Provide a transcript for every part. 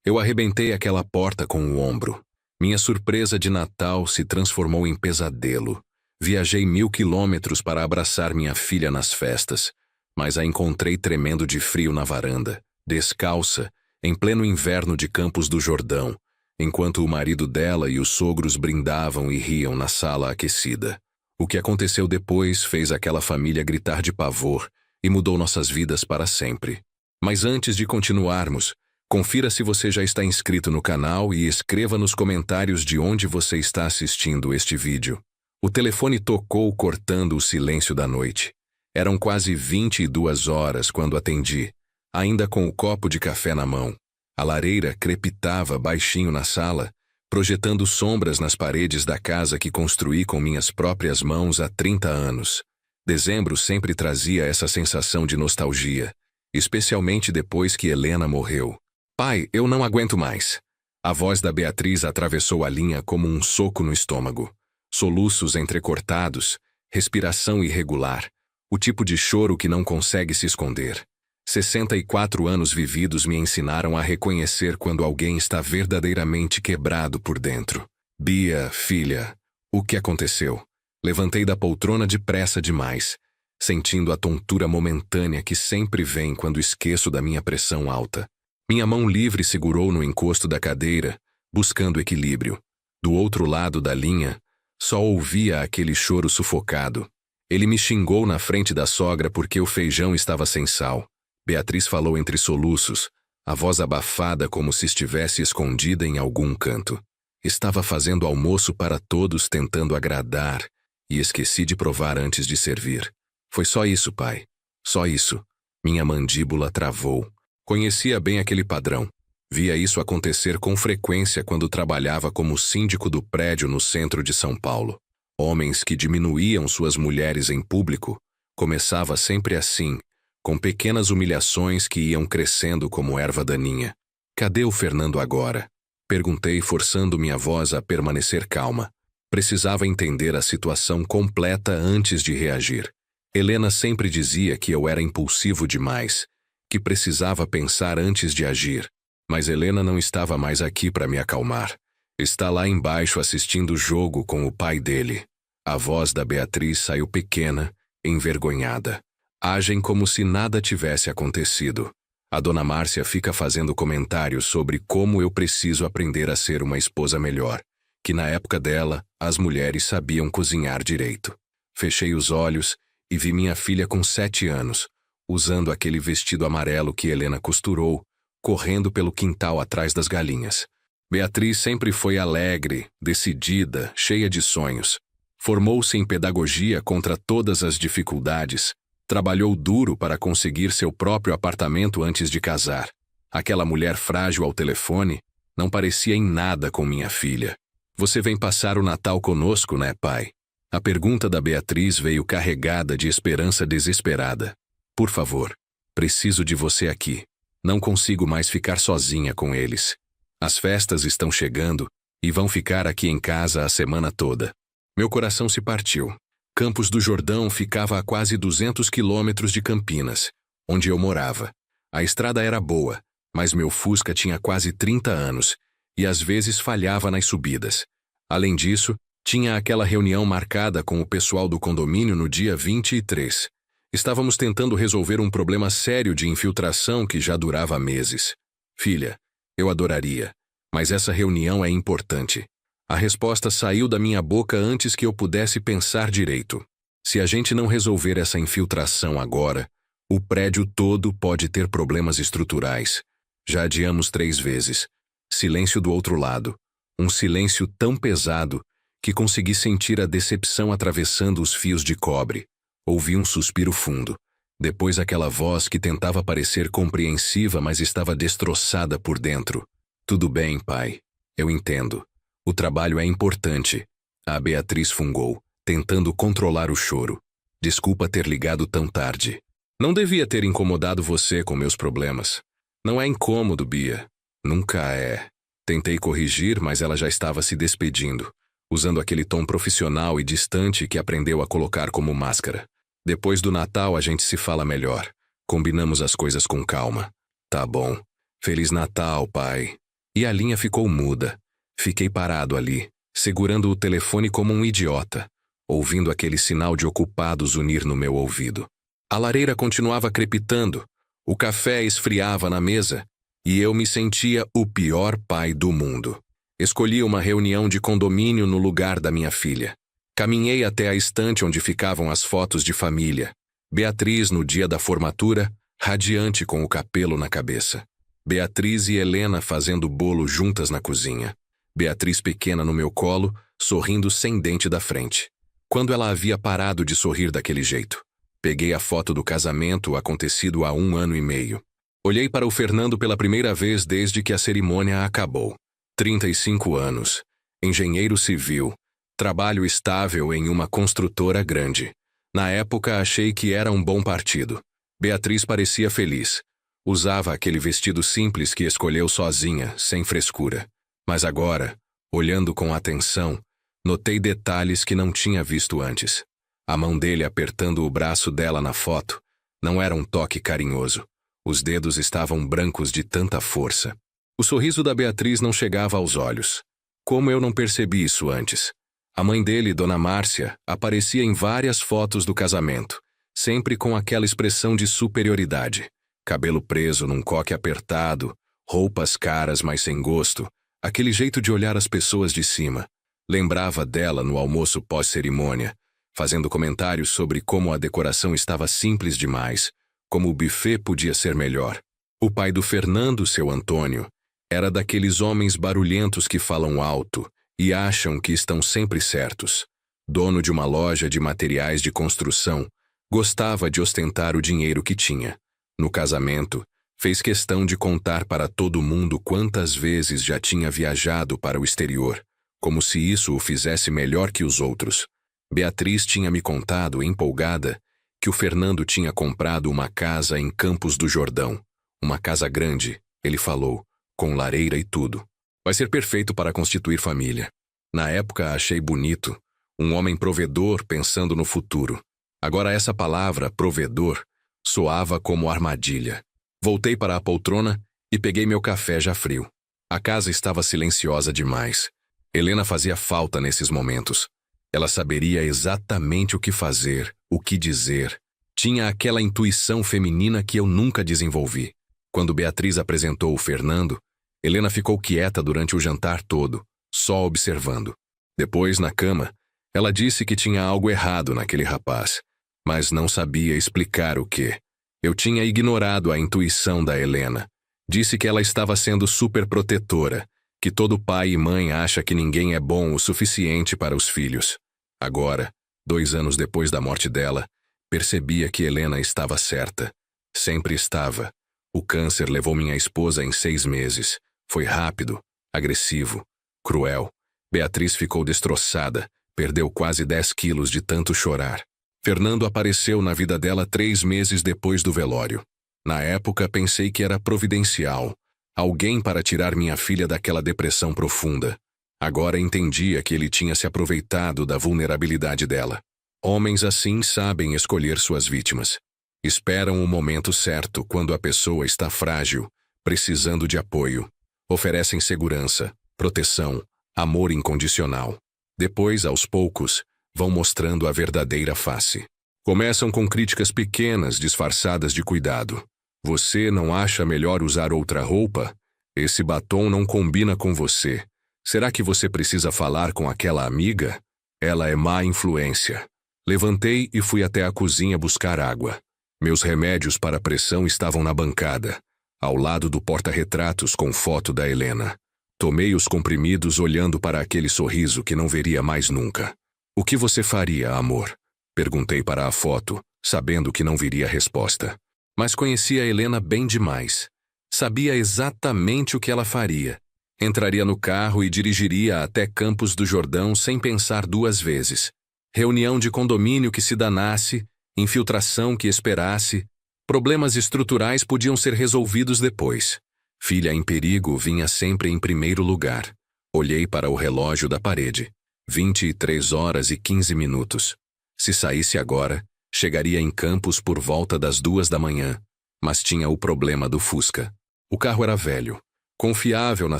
Eu arrebentei aquela porta com o ombro. Minha surpresa de Natal se transformou em pesadelo. Viajei 1000 quilômetros para abraçar minha filha nas festas, mas a encontrei tremendo de frio na varanda, descalça, em pleno inverno de Campos do Jordão, enquanto o marido dela e os sogros brindavam e riam na sala aquecida. O que aconteceu depois fez aquela família gritar de pavor e mudou nossas vidas para sempre. Mas antes de continuarmos, confira se você já está inscrito no canal e escreva nos comentários de onde você está assistindo este vídeo. O telefone tocou cortando o silêncio da noite. Eram quase 22 horas quando atendi, ainda com o copo de café na mão. A lareira crepitava baixinho na sala, projetando sombras nas paredes da casa que construí com minhas próprias mãos há 30 anos. Dezembro sempre trazia essa sensação de nostalgia, especialmente depois que Helena morreu. Pai, eu não aguento mais. A voz da Beatriz atravessou a linha como um soco no estômago. Soluços entrecortados, respiração irregular, o tipo de choro que não consegue se esconder. 64 anos vividos me ensinaram a reconhecer quando alguém está verdadeiramente quebrado por dentro. Bia, filha, o que aconteceu? Levantei da poltrona depressa demais, sentindo a tontura momentânea que sempre vem quando esqueço da minha pressão alta. Minha mão livre segurou no encosto da cadeira, buscando equilíbrio. Do outro lado da linha, só ouvia aquele choro sufocado. Ele me xingou na frente da sogra porque o feijão estava sem sal. Beatriz falou entre soluços, a voz abafada como se estivesse escondida em algum canto. Estava fazendo almoço para todos tentando agradar, e esqueci de provar antes de servir. Foi só isso, pai. Só isso. Minha mandíbula travou. Conhecia bem aquele padrão. Via isso acontecer com frequência quando trabalhava como síndico do prédio no centro de São Paulo. Homens que diminuíam suas mulheres em público. Começava sempre assim, com pequenas humilhações que iam crescendo como erva daninha. Cadê o Fernando agora? Perguntei, forçando minha voz a permanecer calma. Precisava entender a situação completa antes de reagir. Helena sempre dizia que eu era impulsivo demais, que precisava pensar antes de agir. Mas Helena não estava mais aqui para me acalmar. Está lá embaixo assistindo o jogo com o pai dele. A voz da Beatriz saiu pequena, envergonhada. Agem como se nada tivesse acontecido. A dona Márcia fica fazendo comentários sobre como eu preciso aprender a ser uma esposa melhor, que na época dela, as mulheres sabiam cozinhar direito. Fechei os olhos e vi minha filha com 7 anos, usando aquele vestido amarelo que Helena costurou, correndo pelo quintal atrás das galinhas. Beatriz sempre foi alegre, decidida, cheia de sonhos. Formou-se em pedagogia contra todas as dificuldades. Trabalhou duro para conseguir seu próprio apartamento antes de casar. Aquela mulher frágil ao telefone não parecia em nada com minha filha. Você vem passar o Natal conosco, né, pai? A pergunta da Beatriz veio carregada de esperança desesperada. Por favor, preciso de você aqui. Não consigo mais ficar sozinha com eles. As festas estão chegando e vão ficar aqui em casa a semana toda. Meu coração se partiu. Campos do Jordão ficava a quase 200 quilômetros de Campinas, onde eu morava. A estrada era boa, mas meu Fusca tinha quase 30 anos e às vezes falhava nas subidas. Além disso, tinha aquela reunião marcada com o pessoal do condomínio no dia 23. Estávamos tentando resolver um problema sério de infiltração que já durava meses. Filha, eu adoraria, mas essa reunião é importante. A resposta saiu da minha boca antes que eu pudesse pensar direito. Se a gente não resolver essa infiltração agora, o prédio todo pode ter problemas estruturais. Já adiamos 3 vezes. Silêncio do outro lado. Um silêncio tão pesado que consegui sentir a decepção atravessando os fios de cobre. Ouvi um suspiro fundo. Depois aquela voz que tentava parecer compreensiva, mas estava destroçada por dentro. Tudo bem, pai. Eu entendo. O trabalho é importante. A Beatriz fungou, tentando controlar o choro. Desculpa ter ligado tão tarde. Não devia ter incomodado você com meus problemas. Não é incômodo, Bia. Nunca é. Tentei corrigir, mas ela já estava se despedindo, usando aquele tom profissional e distante que aprendeu a colocar como máscara. Depois do Natal a gente se fala melhor. Combinamos as coisas com calma. Tá bom. Feliz Natal, pai. E a linha ficou muda. Fiquei parado ali, segurando o telefone como um idiota, ouvindo aquele sinal de ocupados unir no meu ouvido. A lareira continuava crepitando, o café esfriava na mesa, e eu me sentia o pior pai do mundo. Escolhi uma reunião de condomínio no lugar da minha filha. Caminhei até a estante onde ficavam as fotos de família. Beatriz no dia da formatura, radiante com o capelo na cabeça. Beatriz e Helena fazendo bolo juntas na cozinha. Beatriz pequena no meu colo, sorrindo sem dente da frente. Quando ela havia parado de sorrir daquele jeito? Peguei a foto do casamento acontecido há 1 ano e meio. Olhei para o Fernando pela primeira vez desde que a cerimônia acabou. 35 anos. Engenheiro civil. Trabalho estável em uma construtora grande. Na época achei que era um bom partido. Beatriz parecia feliz. Usava aquele vestido simples que escolheu sozinha, sem frescura. Mas agora, olhando com atenção, notei detalhes que não tinha visto antes. A mão dele apertando o braço dela na foto não era um toque carinhoso. Os dedos estavam brancos de tanta força. O sorriso da Beatriz não chegava aos olhos. Como eu não percebi isso antes? A mãe dele, Dona Márcia, aparecia em várias fotos do casamento, sempre com aquela expressão de superioridade. Cabelo preso num coque apertado, roupas caras mas sem gosto, aquele jeito de olhar as pessoas de cima. Lembrava dela no almoço pós-cerimônia, fazendo comentários sobre como a decoração estava simples demais, como o buffet podia ser melhor. O pai do Fernando, seu Antônio, era daqueles homens barulhentos que falam alto e acham que estão sempre certos. Dono de uma loja de materiais de construção, gostava de ostentar o dinheiro que tinha. No casamento, fez questão de contar para todo mundo quantas vezes já tinha viajado para o exterior, como se isso o fizesse melhor que os outros. Beatriz tinha me contado, empolgada, que o Fernando tinha comprado uma casa em Campos do Jordão. Uma casa grande, ele falou, com lareira e tudo. Vai ser perfeito para constituir família. Na época achei bonito, um homem provedor pensando no futuro. Agora essa palavra, provedor, soava como armadilha. Voltei para a poltrona e peguei meu café já frio. A casa estava silenciosa demais. Helena fazia falta nesses momentos. Ela saberia exatamente o que fazer, o que dizer. Tinha aquela intuição feminina que eu nunca desenvolvi. Quando Beatriz apresentou o Fernando, Helena ficou quieta durante o jantar todo, só observando. Depois, na cama, ela disse que tinha algo errado naquele rapaz, mas não sabia explicar o quê. Eu tinha ignorado a intuição da Helena. Disse que ela estava sendo superprotetora, que todo pai e mãe acha que ninguém é bom o suficiente para os filhos. Agora, 2 anos depois da morte dela, percebia que Helena estava certa. Sempre estava. O câncer levou minha esposa em 6 meses. Foi rápido, agressivo, cruel. Beatriz ficou destroçada, perdeu quase 10 quilos de tanto chorar. Fernando apareceu na vida dela 3 meses depois do velório. Na época pensei que era providencial, alguém para tirar minha filha daquela depressão profunda. Agora entendia que ele tinha se aproveitado da vulnerabilidade dela. Homens assim sabem escolher suas vítimas. Esperam o momento certo quando a pessoa está frágil, precisando de apoio. Oferecem segurança, proteção, amor incondicional. Depois, aos poucos, vão mostrando a verdadeira face. Começam com críticas pequenas disfarçadas de cuidado. Você não acha melhor usar outra roupa? Esse batom não combina com você. Será que você precisa falar com aquela amiga? Ela é má influência. Levantei e fui até a cozinha buscar água. Meus remédios para a pressão estavam na bancada, ao lado do porta-retratos com foto da Helena. Tomei os comprimidos olhando para aquele sorriso que não veria mais nunca. O que você faria, amor? Perguntei para a foto, sabendo que não viria resposta. Mas conhecia a Helena bem demais. Sabia exatamente o que ela faria. Entraria no carro e dirigiria até Campos do Jordão sem pensar 2 vezes. Reunião de condomínio que se danasse, infiltração que esperasse, problemas estruturais podiam ser resolvidos depois. Filha em perigo vinha sempre em primeiro lugar. Olhei para o relógio da parede. 23 horas e 15 minutos. Se saísse agora, chegaria em Campos por volta das 2 da manhã. Mas tinha o problema do Fusca. O carro era velho, Confiável na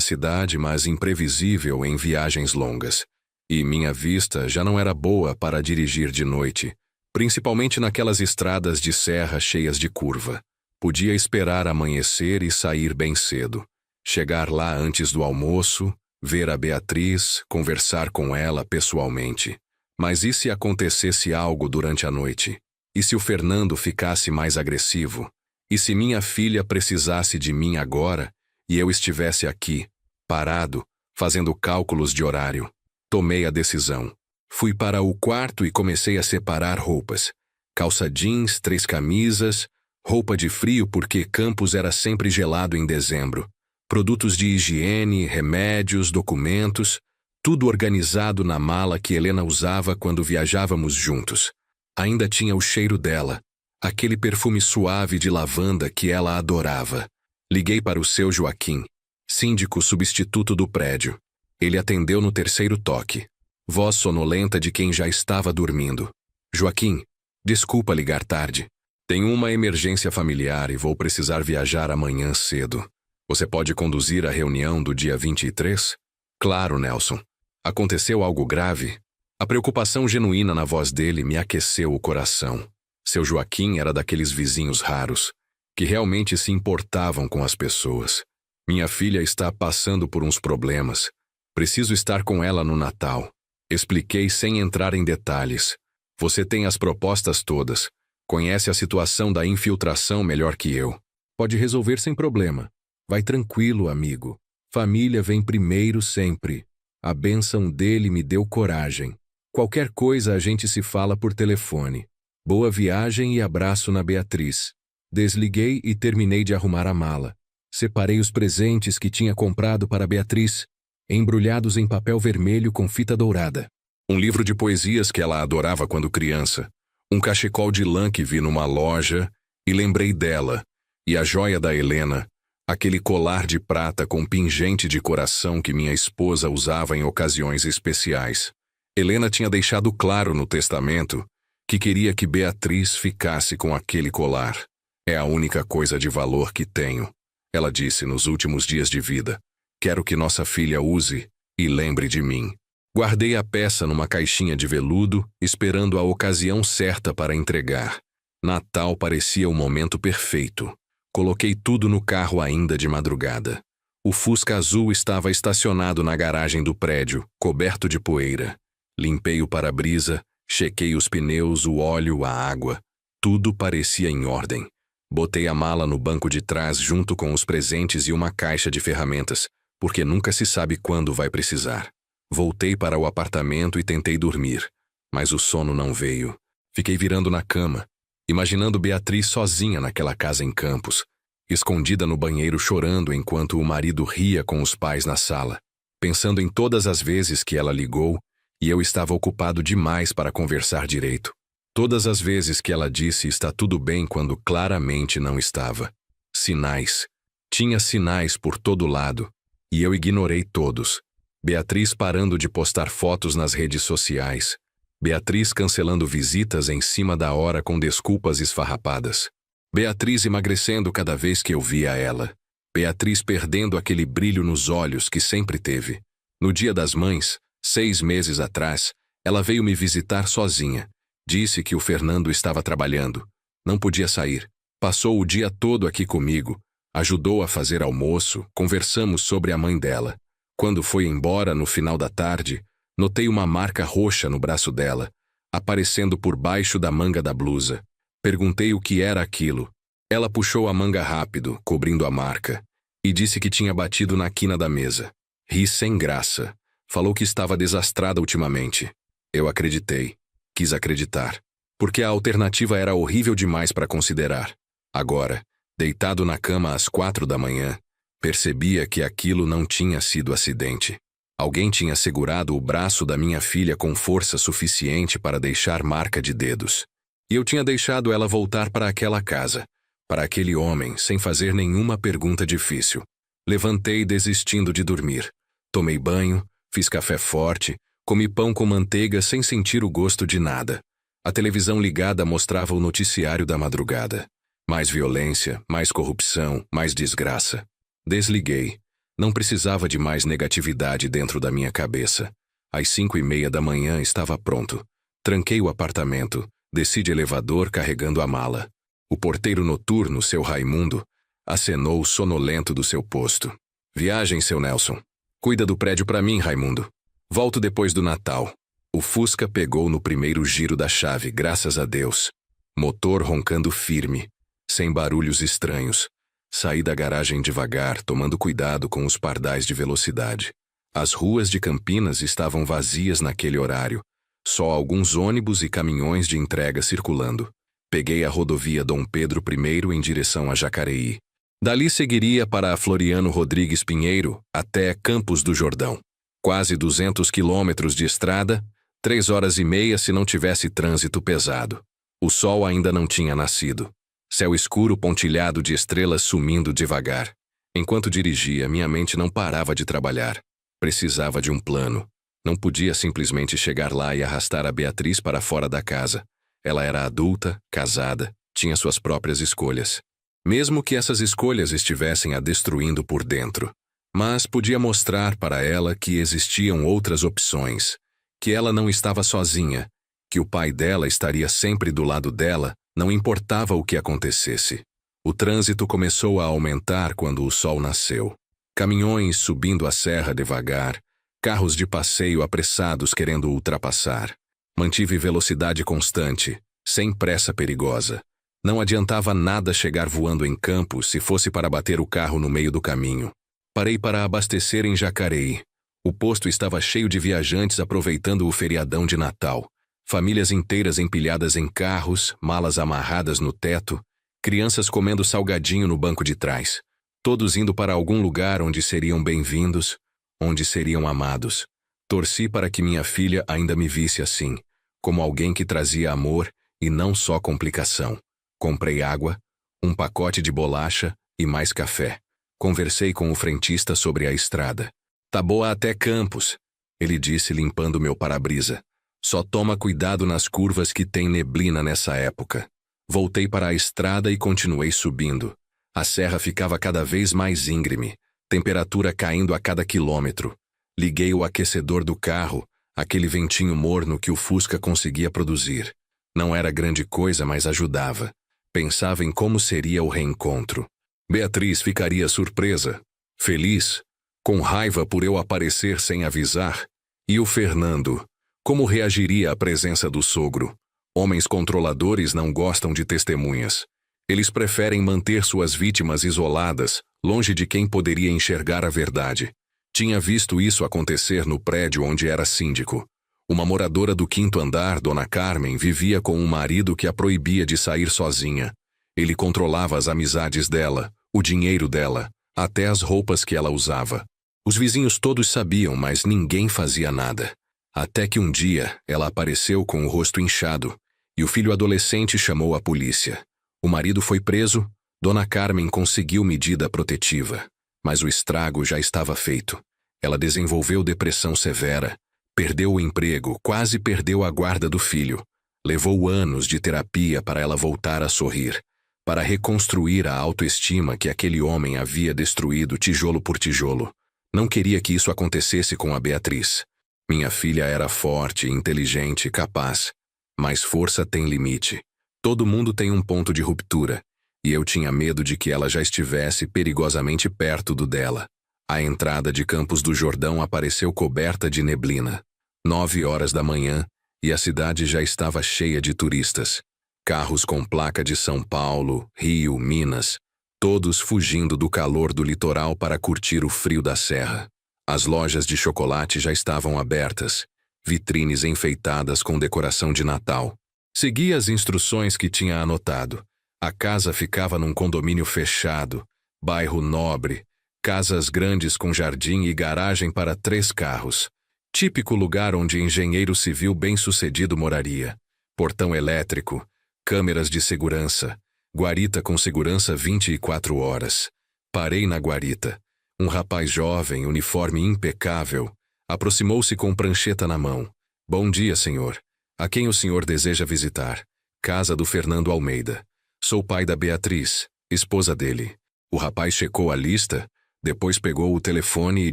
cidade, mas imprevisível em viagens longas. E minha vista já não era boa para dirigir de noite, principalmente naquelas estradas de serra cheias de curva. Podia esperar amanhecer e sair bem cedo. Chegar lá antes do almoço, ver a Beatriz, conversar com ela pessoalmente. Mas e se acontecesse algo durante a noite? E se o Fernando ficasse mais agressivo? E se minha filha precisasse de mim agora e eu estivesse aqui, parado, fazendo cálculos de horário? Tomei a decisão. Fui para o quarto e comecei a separar roupas. Calça jeans, 3 camisas, roupa de frio porque Campos era sempre gelado em dezembro. Produtos de higiene, remédios, documentos, tudo organizado na mala que Helena usava quando viajávamos juntos. Ainda tinha o cheiro dela, aquele perfume suave de lavanda que ela adorava. Liguei para o seu Joaquim, síndico substituto do prédio. Ele atendeu no 3º toque. Voz sonolenta de quem já estava dormindo. Joaquim, desculpa ligar tarde. Tenho uma emergência familiar e vou precisar viajar amanhã cedo. Você pode conduzir a reunião do dia 23? Claro, Nelson. Aconteceu algo grave? A preocupação genuína na voz dele me aqueceu o coração. Seu Joaquim era daqueles vizinhos raros, que realmente se importavam com as pessoas. Minha filha está passando por uns problemas. Preciso estar com ela no Natal. Expliquei sem entrar em detalhes. Você tem as propostas todas. Conhece a situação da infiltração melhor que eu. Pode resolver sem problema. Vai tranquilo, amigo. Família vem primeiro sempre. A bênção dele me deu coragem. Qualquer coisa a gente se fala por telefone. Boa viagem e abraço na Beatriz. Desliguei e terminei de arrumar a mala. Separei os presentes que tinha comprado para Beatriz, embrulhados em papel vermelho com fita dourada. Um livro de poesias que ela adorava quando criança. Um cachecol de lã que vi numa loja e lembrei dela. E a joia da Helena, aquele colar de prata com pingente de coração que minha esposa usava em ocasiões especiais. Helena tinha deixado claro no testamento que queria que Beatriz ficasse com aquele colar. É a única coisa de valor que tenho. Ela disse nos últimos dias de vida. Quero que nossa filha use e lembre de mim. Guardei a peça numa caixinha de veludo, esperando a ocasião certa para entregar. Natal parecia o momento perfeito. Coloquei tudo no carro ainda de madrugada. O Fusca azul estava estacionado na garagem do prédio, coberto de poeira. Limpei o para-brisa, chequei os pneus, o óleo, a água. Tudo parecia em ordem. Botei a mala no banco de trás junto com os presentes e uma caixa de ferramentas, porque nunca se sabe quando vai precisar. Voltei para o apartamento e tentei dormir, mas o sono não veio. Fiquei virando na cama, imaginando Beatriz sozinha naquela casa em Campos, escondida no banheiro chorando enquanto o marido ria com os pais na sala, pensando em todas as vezes que ela ligou e eu estava ocupado demais para conversar direito. Todas as vezes que ela disse está tudo bem quando claramente não estava. Sinais. Tinha sinais por todo lado, e eu ignorei todos. Beatriz parando de postar fotos nas redes sociais. Beatriz cancelando visitas em cima da hora com desculpas esfarrapadas. Beatriz emagrecendo cada vez que eu via ela. Beatriz perdendo aquele brilho nos olhos que sempre teve. No Dia das Mães, 6 meses atrás, ela veio me visitar sozinha. Disse que o Fernando estava trabalhando. Não podia sair. Passou o dia todo aqui comigo. Ajudou a fazer almoço, conversamos sobre a mãe dela. Quando foi embora no final da tarde, notei uma marca roxa no braço dela, aparecendo por baixo da manga da blusa. Perguntei o que era aquilo. Ela puxou a manga rápido, cobrindo a marca, e disse que tinha batido na quina da mesa. Ri sem graça. Falou que estava desastrada ultimamente. Eu acreditei. Quis acreditar. Porque a alternativa era horrível demais para considerar. Agora, deitado na cama às 4 da manhã, percebia que aquilo não tinha sido acidente. Alguém tinha segurado o braço da minha filha com força suficiente para deixar marca de dedos. E eu tinha deixado ela voltar para aquela casa, para aquele homem, sem fazer nenhuma pergunta difícil. Levantei desistindo de dormir. Tomei banho, fiz café forte, comi pão com manteiga sem sentir o gosto de nada. A televisão ligada mostrava o noticiário da madrugada. Mais violência, mais corrupção, mais desgraça. Desliguei. Não precisava de mais negatividade dentro da minha cabeça. Às 5:30 da manhã estava pronto. Tranquei o apartamento, desci de elevador carregando a mala. O porteiro noturno, seu Raimundo, acenou sonolento do seu posto. Viagem, seu Nelson. Cuida do prédio para mim, Raimundo. Volto depois do Natal. O Fusca pegou no primeiro giro da chave, graças a Deus. Motor roncando firme, sem barulhos estranhos. Saí da garagem devagar, tomando cuidado com os pardais de velocidade. As ruas de Campinas estavam vazias naquele horário. Só alguns ônibus e caminhões de entrega circulando. Peguei a rodovia Dom Pedro I em direção a Jacareí. Dali seguiria para a Floriano Rodrigues Pinheiro, até Campos do Jordão. Quase 200 quilômetros de estrada, 3h30 se não tivesse trânsito pesado. O sol ainda não tinha nascido. Céu escuro pontilhado de estrelas sumindo devagar. Enquanto dirigia, minha mente não parava de trabalhar. Precisava de um plano. Não podia simplesmente chegar lá e arrastar a Beatriz para fora da casa. Ela era adulta, casada, tinha suas próprias escolhas. Mesmo que essas escolhas estivessem a destruindo por dentro. Mas podia mostrar para ela que existiam outras opções, que ela não estava sozinha, que o pai dela estaria sempre do lado dela, não importava o que acontecesse. O trânsito começou a aumentar quando o sol nasceu. Caminhões subindo a serra devagar, carros de passeio apressados querendo ultrapassar. Mantive velocidade constante, sem pressa perigosa. Não adiantava nada chegar voando em Campos se fosse para bater o carro no meio do caminho. Parei para abastecer em Jacareí. O posto estava cheio de viajantes aproveitando o feriadão de Natal. Famílias inteiras empilhadas em carros, malas amarradas no teto, crianças comendo salgadinho no banco de trás. Todos indo para algum lugar onde seriam bem-vindos, onde seriam amados. Torci para que minha filha ainda me visse assim, como alguém que trazia amor e não só complicação. Comprei água, um pacote de bolacha e mais café. Conversei com o frentista sobre a estrada. Tá boa até Campos, ele disse limpando meu para-brisa. Só toma cuidado nas curvas que tem neblina nessa época. Voltei para a estrada e continuei subindo. A serra ficava cada vez mais íngreme, temperatura caindo a cada quilômetro. Liguei o aquecedor do carro, aquele ventinho morno que o Fusca conseguia produzir. Não era grande coisa, mas ajudava. Pensava em como seria o reencontro. Beatriz ficaria surpresa, feliz, com raiva por eu aparecer sem avisar. E o Fernando, como reagiria à presença do sogro? Homens controladores não gostam de testemunhas. Eles preferem manter suas vítimas isoladas, longe de quem poderia enxergar a verdade. Tinha visto isso acontecer no prédio onde era síndico. Uma moradora do 5º andar, Dona Carmen, vivia com um marido que a proibia de sair sozinha. Ele controlava as amizades dela, o dinheiro dela, até as roupas que ela usava. Os vizinhos todos sabiam, mas ninguém fazia nada. Até que um dia, ela apareceu com o rosto inchado, e o filho adolescente chamou a polícia. O marido foi preso, Dona Carmen conseguiu medida protetiva. Mas o estrago já estava feito. Ela desenvolveu depressão severa, perdeu o emprego, quase perdeu a guarda do filho. Levou anos de terapia para ela voltar a sorrir, para reconstruir a autoestima que aquele homem havia destruído tijolo por tijolo. Não queria que isso acontecesse com a Beatriz. Minha filha era forte, inteligente, capaz. Mas força tem limite. Todo mundo tem um ponto de ruptura. E eu tinha medo de que ela já estivesse perigosamente perto do dela. A entrada de Campos do Jordão apareceu coberta de neblina. 9h da manhã, e a cidade já estava cheia de turistas. Carros com placa de São Paulo, Rio, Minas, todos fugindo do calor do litoral para curtir o frio da serra. As lojas de chocolate já estavam abertas, vitrines enfeitadas com decoração de Natal. Segui as instruções que tinha anotado. A casa ficava num condomínio fechado, bairro nobre, casas grandes com jardim e garagem para 3 carros. Típico lugar onde engenheiro civil bem-sucedido moraria. Portão elétrico, câmeras de segurança, guarita com segurança 24 horas. Parei na guarita. Um rapaz jovem, uniforme impecável, aproximou-se com prancheta na mão. Bom dia, senhor. A quem o senhor deseja visitar? Casa do Fernando Almeida. Sou pai da Beatriz, esposa dele. O rapaz checou a lista, Depois pegou o telefone e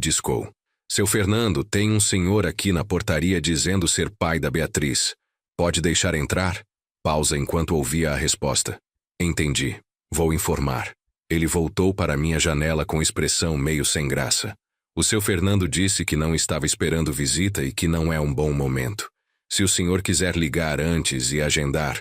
discou. Seu Fernando, tem um senhor aqui na portaria dizendo ser pai da Beatriz. Pode deixar entrar? Pausa enquanto ouvia a resposta. Entendi. Vou informar. Ele voltou para minha janela com expressão meio sem graça. O seu Fernando disse que não estava esperando visita e que não é um bom momento. Se o senhor quiser ligar antes e agendar,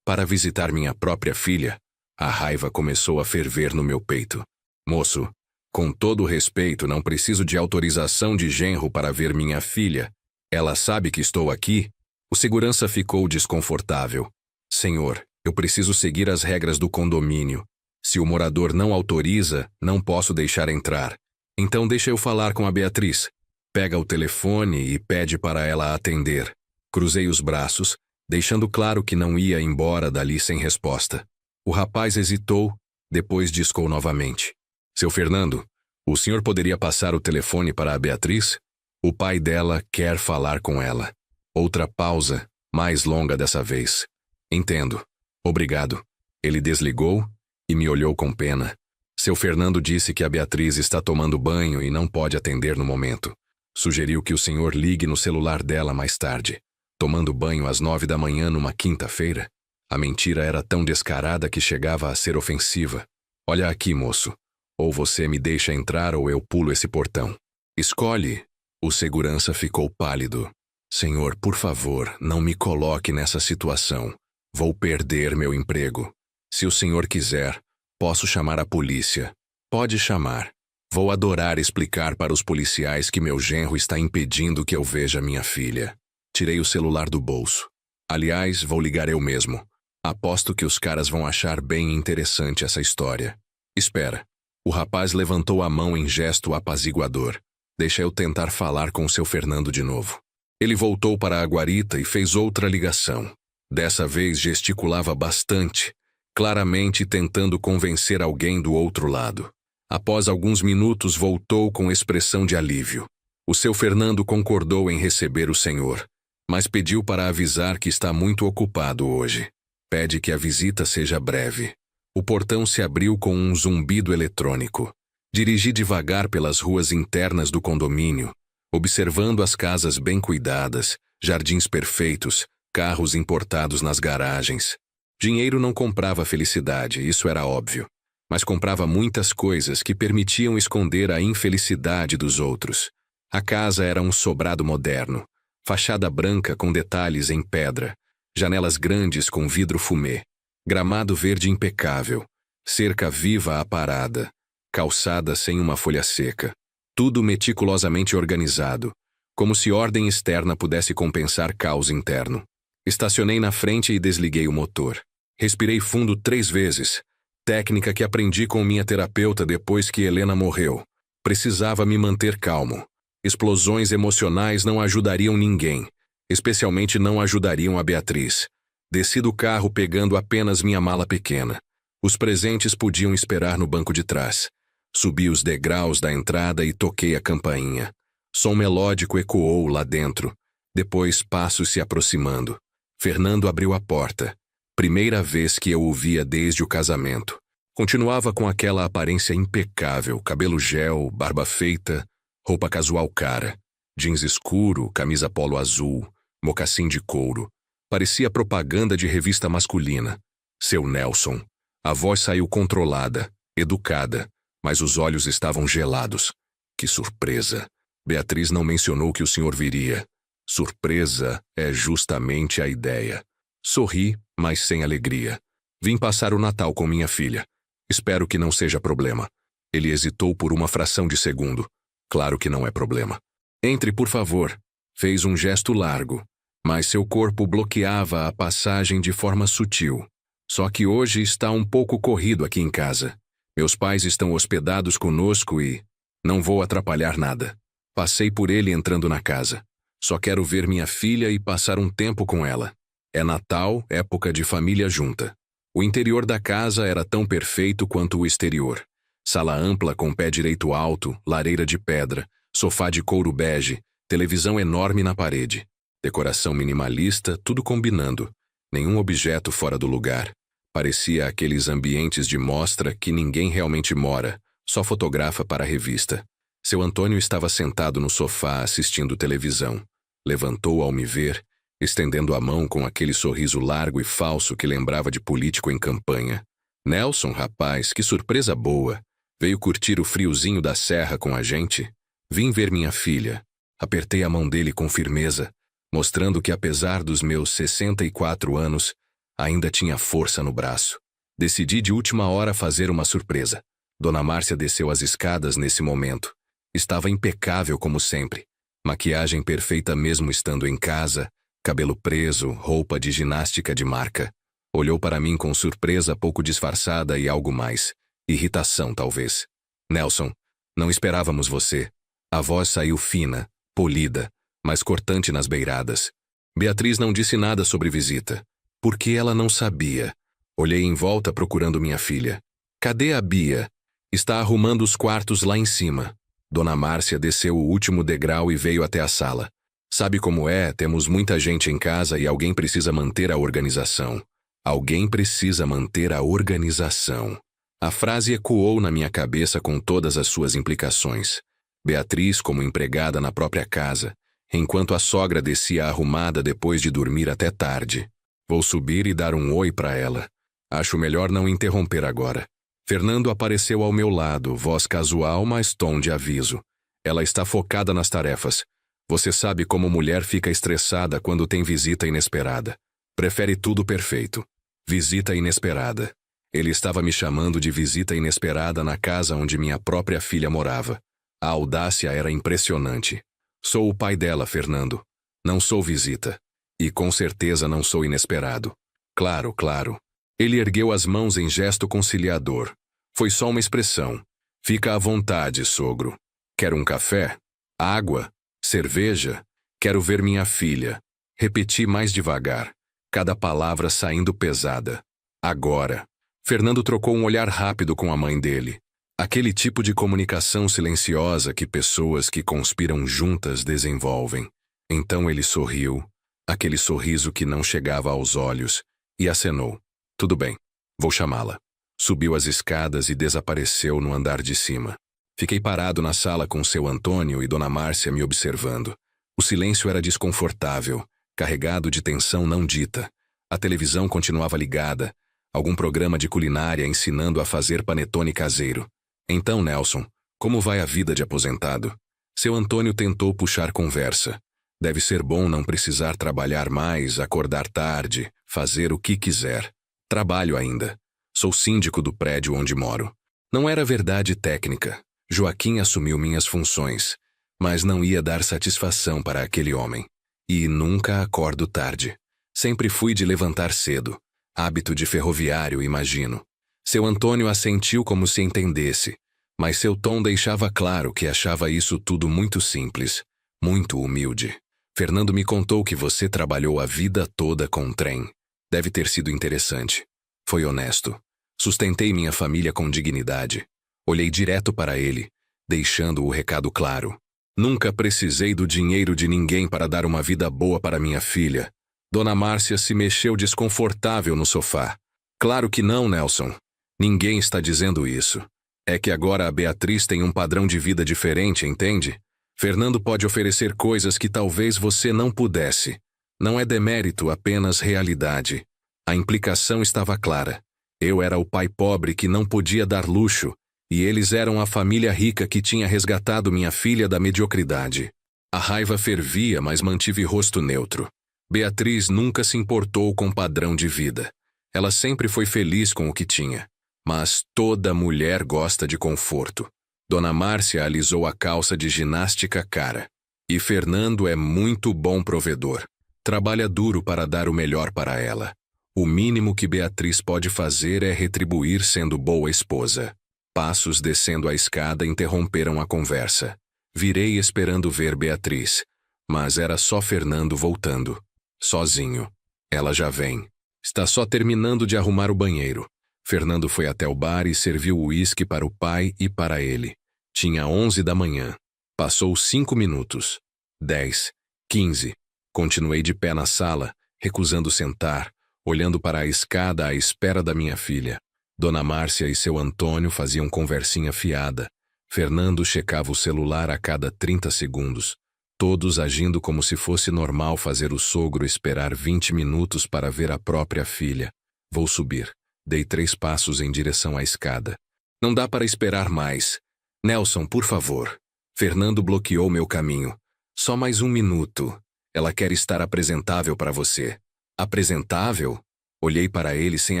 para visitar minha própria filha, a raiva começou a ferver no meu peito. Moço, com todo respeito, não preciso de autorização de genro para ver minha filha. Ela sabe que estou aqui? O segurança ficou desconfortável. Senhor, eu preciso seguir as regras do condomínio. Se o morador não autoriza, não posso deixar entrar. Então deixa eu falar com a Beatriz. Pega o telefone e pede para ela atender. Cruzei os braços, deixando claro que não ia embora dali sem resposta. O rapaz hesitou, depois discou novamente. Seu Fernando, o senhor poderia passar o telefone para a Beatriz? O pai dela quer falar com ela. Outra pausa, mais longa dessa vez. Entendo. Obrigado. Ele desligou e me olhou com pena. Seu Fernando disse que a Beatriz está tomando banho e não pode atender no momento. Sugeriu que o senhor ligue no celular dela mais tarde. Tomando banho às 9 da manhã numa quinta-feira? A mentira era tão descarada que chegava a ser ofensiva. Olha aqui, moço. Ou você me deixa entrar ou eu pulo esse portão. Escolhe. O segurança ficou pálido. Senhor, por favor, não me coloque nessa situação. Vou perder meu emprego. Se o senhor quiser, posso chamar a polícia. Pode chamar. Vou adorar explicar para os policiais que meu genro está impedindo que eu veja minha filha. Tirei o celular do bolso. Aliás, vou ligar eu mesmo. Aposto que os caras vão achar bem interessante essa história. Espera. O rapaz levantou a mão em gesto apaziguador. Deixa eu tentar falar com o seu Fernando de novo. Ele voltou para a guarita e fez outra ligação. Dessa vez gesticulava bastante, claramente tentando convencer alguém do outro lado. Após alguns minutos voltou com expressão de alívio. O seu Fernando concordou em receber o senhor, mas pediu para avisar que está muito ocupado hoje. Pede que a visita seja breve. O portão se abriu com um zumbido eletrônico. Dirigi devagar pelas ruas internas do condomínio, observando as casas bem cuidadas, jardins perfeitos, carros importados nas garagens. Dinheiro não comprava felicidade, isso era óbvio, mas comprava muitas coisas que permitiam esconder a infelicidade dos outros. A casa era um sobrado moderno, fachada branca com detalhes em pedra, janelas grandes com vidro fumê, gramado verde impecável, cerca viva aparada, calçada sem uma folha seca. Tudo meticulosamente organizado, como se ordem externa pudesse compensar caos interno. Estacionei na frente e desliguei o motor. Respirei fundo 3 vezes, técnica que aprendi com minha terapeuta depois que Helena morreu. Precisava me manter calmo. Explosões emocionais não ajudariam ninguém, especialmente não ajudariam a Beatriz. Desci do carro pegando apenas minha mala pequena. Os presentes podiam esperar no banco de trás. Subi os degraus da entrada e toquei a campainha. Som melódico ecoou lá dentro. Depois passos se aproximando. Fernando abriu a porta. Primeira vez que eu o via desde o casamento. Continuava com aquela aparência impecável, cabelo gel, barba feita, roupa casual cara, jeans escuro, camisa polo azul, mocassim de couro. Parecia propaganda de revista masculina. Seu Nelson. A voz saiu controlada, educada, mas os olhos estavam gelados. Que surpresa! Beatriz não mencionou que o senhor viria. Surpresa é justamente a ideia. Sorri, mas sem alegria. Vim passar o Natal com minha filha. Espero que não seja problema. Ele hesitou por uma fração de segundo. Claro que não é problema. Entre, por favor. Fez um gesto largo, mas seu corpo bloqueava a passagem de forma sutil. Só que hoje está um pouco corrido aqui em casa. Meus pais estão hospedados conosco e não vou atrapalhar nada. Passei por ele entrando na casa. Só quero ver minha filha e passar um tempo com ela. É Natal, época de família junta. O interior da casa era tão perfeito quanto o exterior. Sala ampla com pé direito alto, lareira de pedra, sofá de couro bege, televisão enorme na parede. Decoração minimalista, tudo combinando. Nenhum objeto fora do lugar. Parecia aqueles ambientes de mostra que ninguém realmente mora, Só fotografa para a revista. Seu Antônio estava sentado no sofá assistindo televisão. Levantou ao me ver, estendendo a mão com aquele sorriso largo e falso que lembrava de político em campanha. Nelson, rapaz, que surpresa boa. Veio curtir o friozinho da serra com a gente? Vim ver minha filha. Apertei a mão dele com firmeza, mostrando que apesar dos meus 64 anos, ainda tinha força no braço. Decidi de última hora fazer uma surpresa. Dona Márcia desceu as escadas nesse momento. Estava impecável como sempre. Maquiagem perfeita mesmo estando em casa, cabelo preso, roupa de ginástica de marca. Olhou para mim com surpresa pouco disfarçada e algo mais. Irritação, talvez. Nelson, não esperávamos você. A voz saiu fina, polida, mas cortante nas beiradas. Beatriz não disse nada sobre visita. Porque ela não sabia. Olhei em volta procurando minha filha. Cadê a Bia? Está arrumando os quartos lá em cima. Dona Márcia desceu o último degrau e veio até a sala. Sabe como é, temos muita gente em casa e alguém precisa manter a organização. Alguém precisa manter a organização. A frase ecoou na minha cabeça com todas as suas implicações. Beatriz como empregada na própria casa, enquanto a sogra descia arrumada depois de dormir até tarde. Vou subir e dar um oi para ela. Acho melhor não interromper agora. Fernando apareceu ao meu lado, voz casual, mas tom de aviso. Ela está focada nas tarefas. Você sabe como mulher fica estressada quando tem visita inesperada. Prefere tudo perfeito. Visita inesperada. Ele estava me chamando de visita inesperada na casa onde minha própria filha morava. A audácia era impressionante. Sou o pai dela, Fernando. Não sou visita. E com certeza não sou inesperado. Claro, claro. Ele ergueu as mãos em gesto conciliador. Foi só uma expressão. Fica à vontade, sogro. Quer um café? Água? Cerveja? Quero ver minha filha. Repeti mais devagar, cada palavra saindo pesada. Agora. Fernando trocou um olhar rápido com a mãe dele. Aquele tipo de comunicação silenciosa que pessoas que conspiram juntas desenvolvem. Então ele sorriu, aquele sorriso que não chegava aos olhos, e acenou. Tudo bem, vou chamá-la. Subiu as escadas e desapareceu no andar de cima. Fiquei parado na sala com seu Antônio e Dona Márcia me observando. O silêncio era desconfortável, carregado de tensão não dita. A televisão continuava ligada, algum programa de culinária ensinando a fazer panetone caseiro. Então, Nelson, como vai a vida de aposentado? Seu Antônio tentou puxar conversa. Deve ser bom não precisar trabalhar mais, acordar tarde, fazer o que quiser. Trabalho ainda. Sou síndico do prédio onde moro. Não era verdade técnica. Joaquim assumiu minhas funções, mas não ia dar satisfação para aquele homem. E nunca acordo tarde. Sempre fui de levantar cedo. Hábito de ferroviário, imagino. Seu Antônio assentiu como se entendesse, mas seu tom deixava claro que achava isso tudo muito simples, muito humilde. Fernando me contou que você trabalhou a vida toda com trem. Deve ter sido interessante. Foi honesto. Sustentei minha família com dignidade. Olhei direto para ele, deixando o recado claro. Nunca precisei do dinheiro de ninguém para dar uma vida boa para minha filha. Dona Márcia se mexeu desconfortável no sofá. Claro que não, Nelson. Ninguém está dizendo isso. É que agora a Beatriz tem um padrão de vida diferente, entende? Fernando pode oferecer coisas que talvez você não pudesse. Não é demérito, apenas realidade. A implicação estava clara. Eu era o pai pobre que não podia dar luxo, e eles eram a família rica que tinha resgatado minha filha da mediocridade. A raiva fervia, mas mantive rosto neutro. Beatriz nunca se importou com padrão de vida. Ela sempre foi feliz com o que tinha. Mas toda mulher gosta de conforto. Dona Márcia alisou a calça de ginástica cara. E Fernando é muito bom provedor. Trabalha duro para dar o melhor para ela. O mínimo que Beatriz pode fazer é retribuir sendo boa esposa. Passos descendo a escada interromperam a conversa. Virei esperando ver Beatriz, mas era só Fernando voltando. Sozinho. Ela já vem. Está só terminando de arrumar o banheiro. Fernando foi até o bar e serviu o uísque para o pai e para ele. Tinha 11 da manhã. Passou 5 minutos. 10. 15. Continuei de pé na sala, recusando sentar, olhando para a escada à espera da minha filha. Dona Márcia e seu Antônio faziam conversinha fiada. Fernando checava o celular a cada 30 segundos, todos agindo como se fosse normal fazer o sogro esperar 20 minutos para ver a própria filha. Vou subir. Dei 3 passos em direção à escada. Não dá para esperar mais. Nelson, por favor. Fernando bloqueou meu caminho. Só mais 1 minuto. Ela quer estar apresentável para você. Apresentável? Olhei para ele sem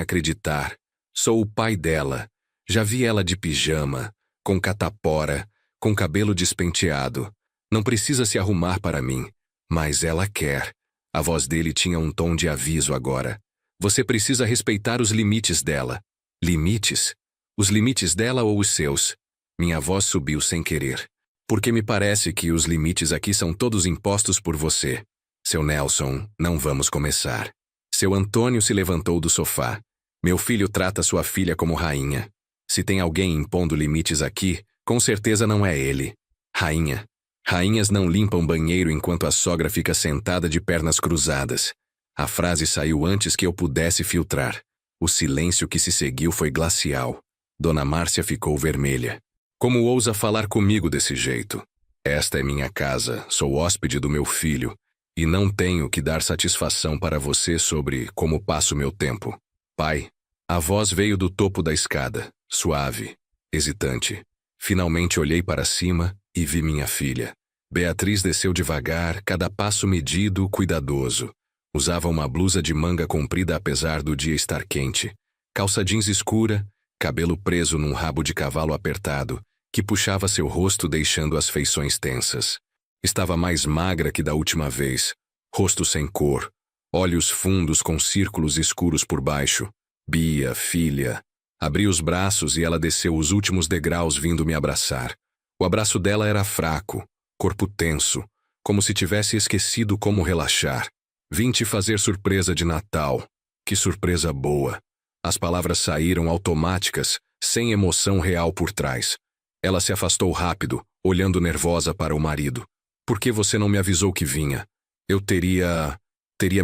acreditar. Sou o pai dela. Já vi ela de pijama, com catapora, com cabelo despenteado. Não precisa se arrumar para mim. Mas ela quer. A voz dele tinha um tom de aviso agora. Você precisa respeitar os limites dela. Limites? Os limites dela ou os seus? Minha voz subiu sem querer. Porque me parece que os limites aqui são todos impostos por você. Seu Nelson, não vamos começar. Seu Antônio se levantou do sofá. Meu filho trata sua filha como rainha. Se tem alguém impondo limites aqui, com certeza não é ele. Rainha. Rainhas não limpam banheiro enquanto a sogra fica sentada de pernas cruzadas. A frase saiu antes que eu pudesse filtrar. O silêncio que se seguiu foi glacial. Dona Márcia ficou vermelha. Como ousa falar comigo desse jeito? Esta é minha casa, sou hóspede do meu filho, e não tenho que dar satisfação para você sobre como passo meu tempo. Pai, a voz veio do topo da escada, suave, hesitante. Finalmente olhei para cima e vi minha filha. Beatriz desceu devagar, cada passo medido, cuidadoso. Usava uma blusa de manga comprida apesar do dia estar quente. Calça jeans escura, cabelo preso num rabo de cavalo apertado, que puxava seu rosto deixando as feições tensas. Estava mais magra que da última vez, rosto sem cor, olhos fundos com círculos escuros por baixo. Bia, filha. Abri os braços e ela desceu os últimos degraus vindo me abraçar. O abraço dela era fraco, corpo tenso, como se tivesse esquecido como relaxar. Vim te fazer surpresa de Natal. Que surpresa boa. As palavras saíram automáticas, sem emoção real por trás. Ela se afastou rápido, olhando nervosa para o marido. Por que você não me avisou que vinha? Eu teria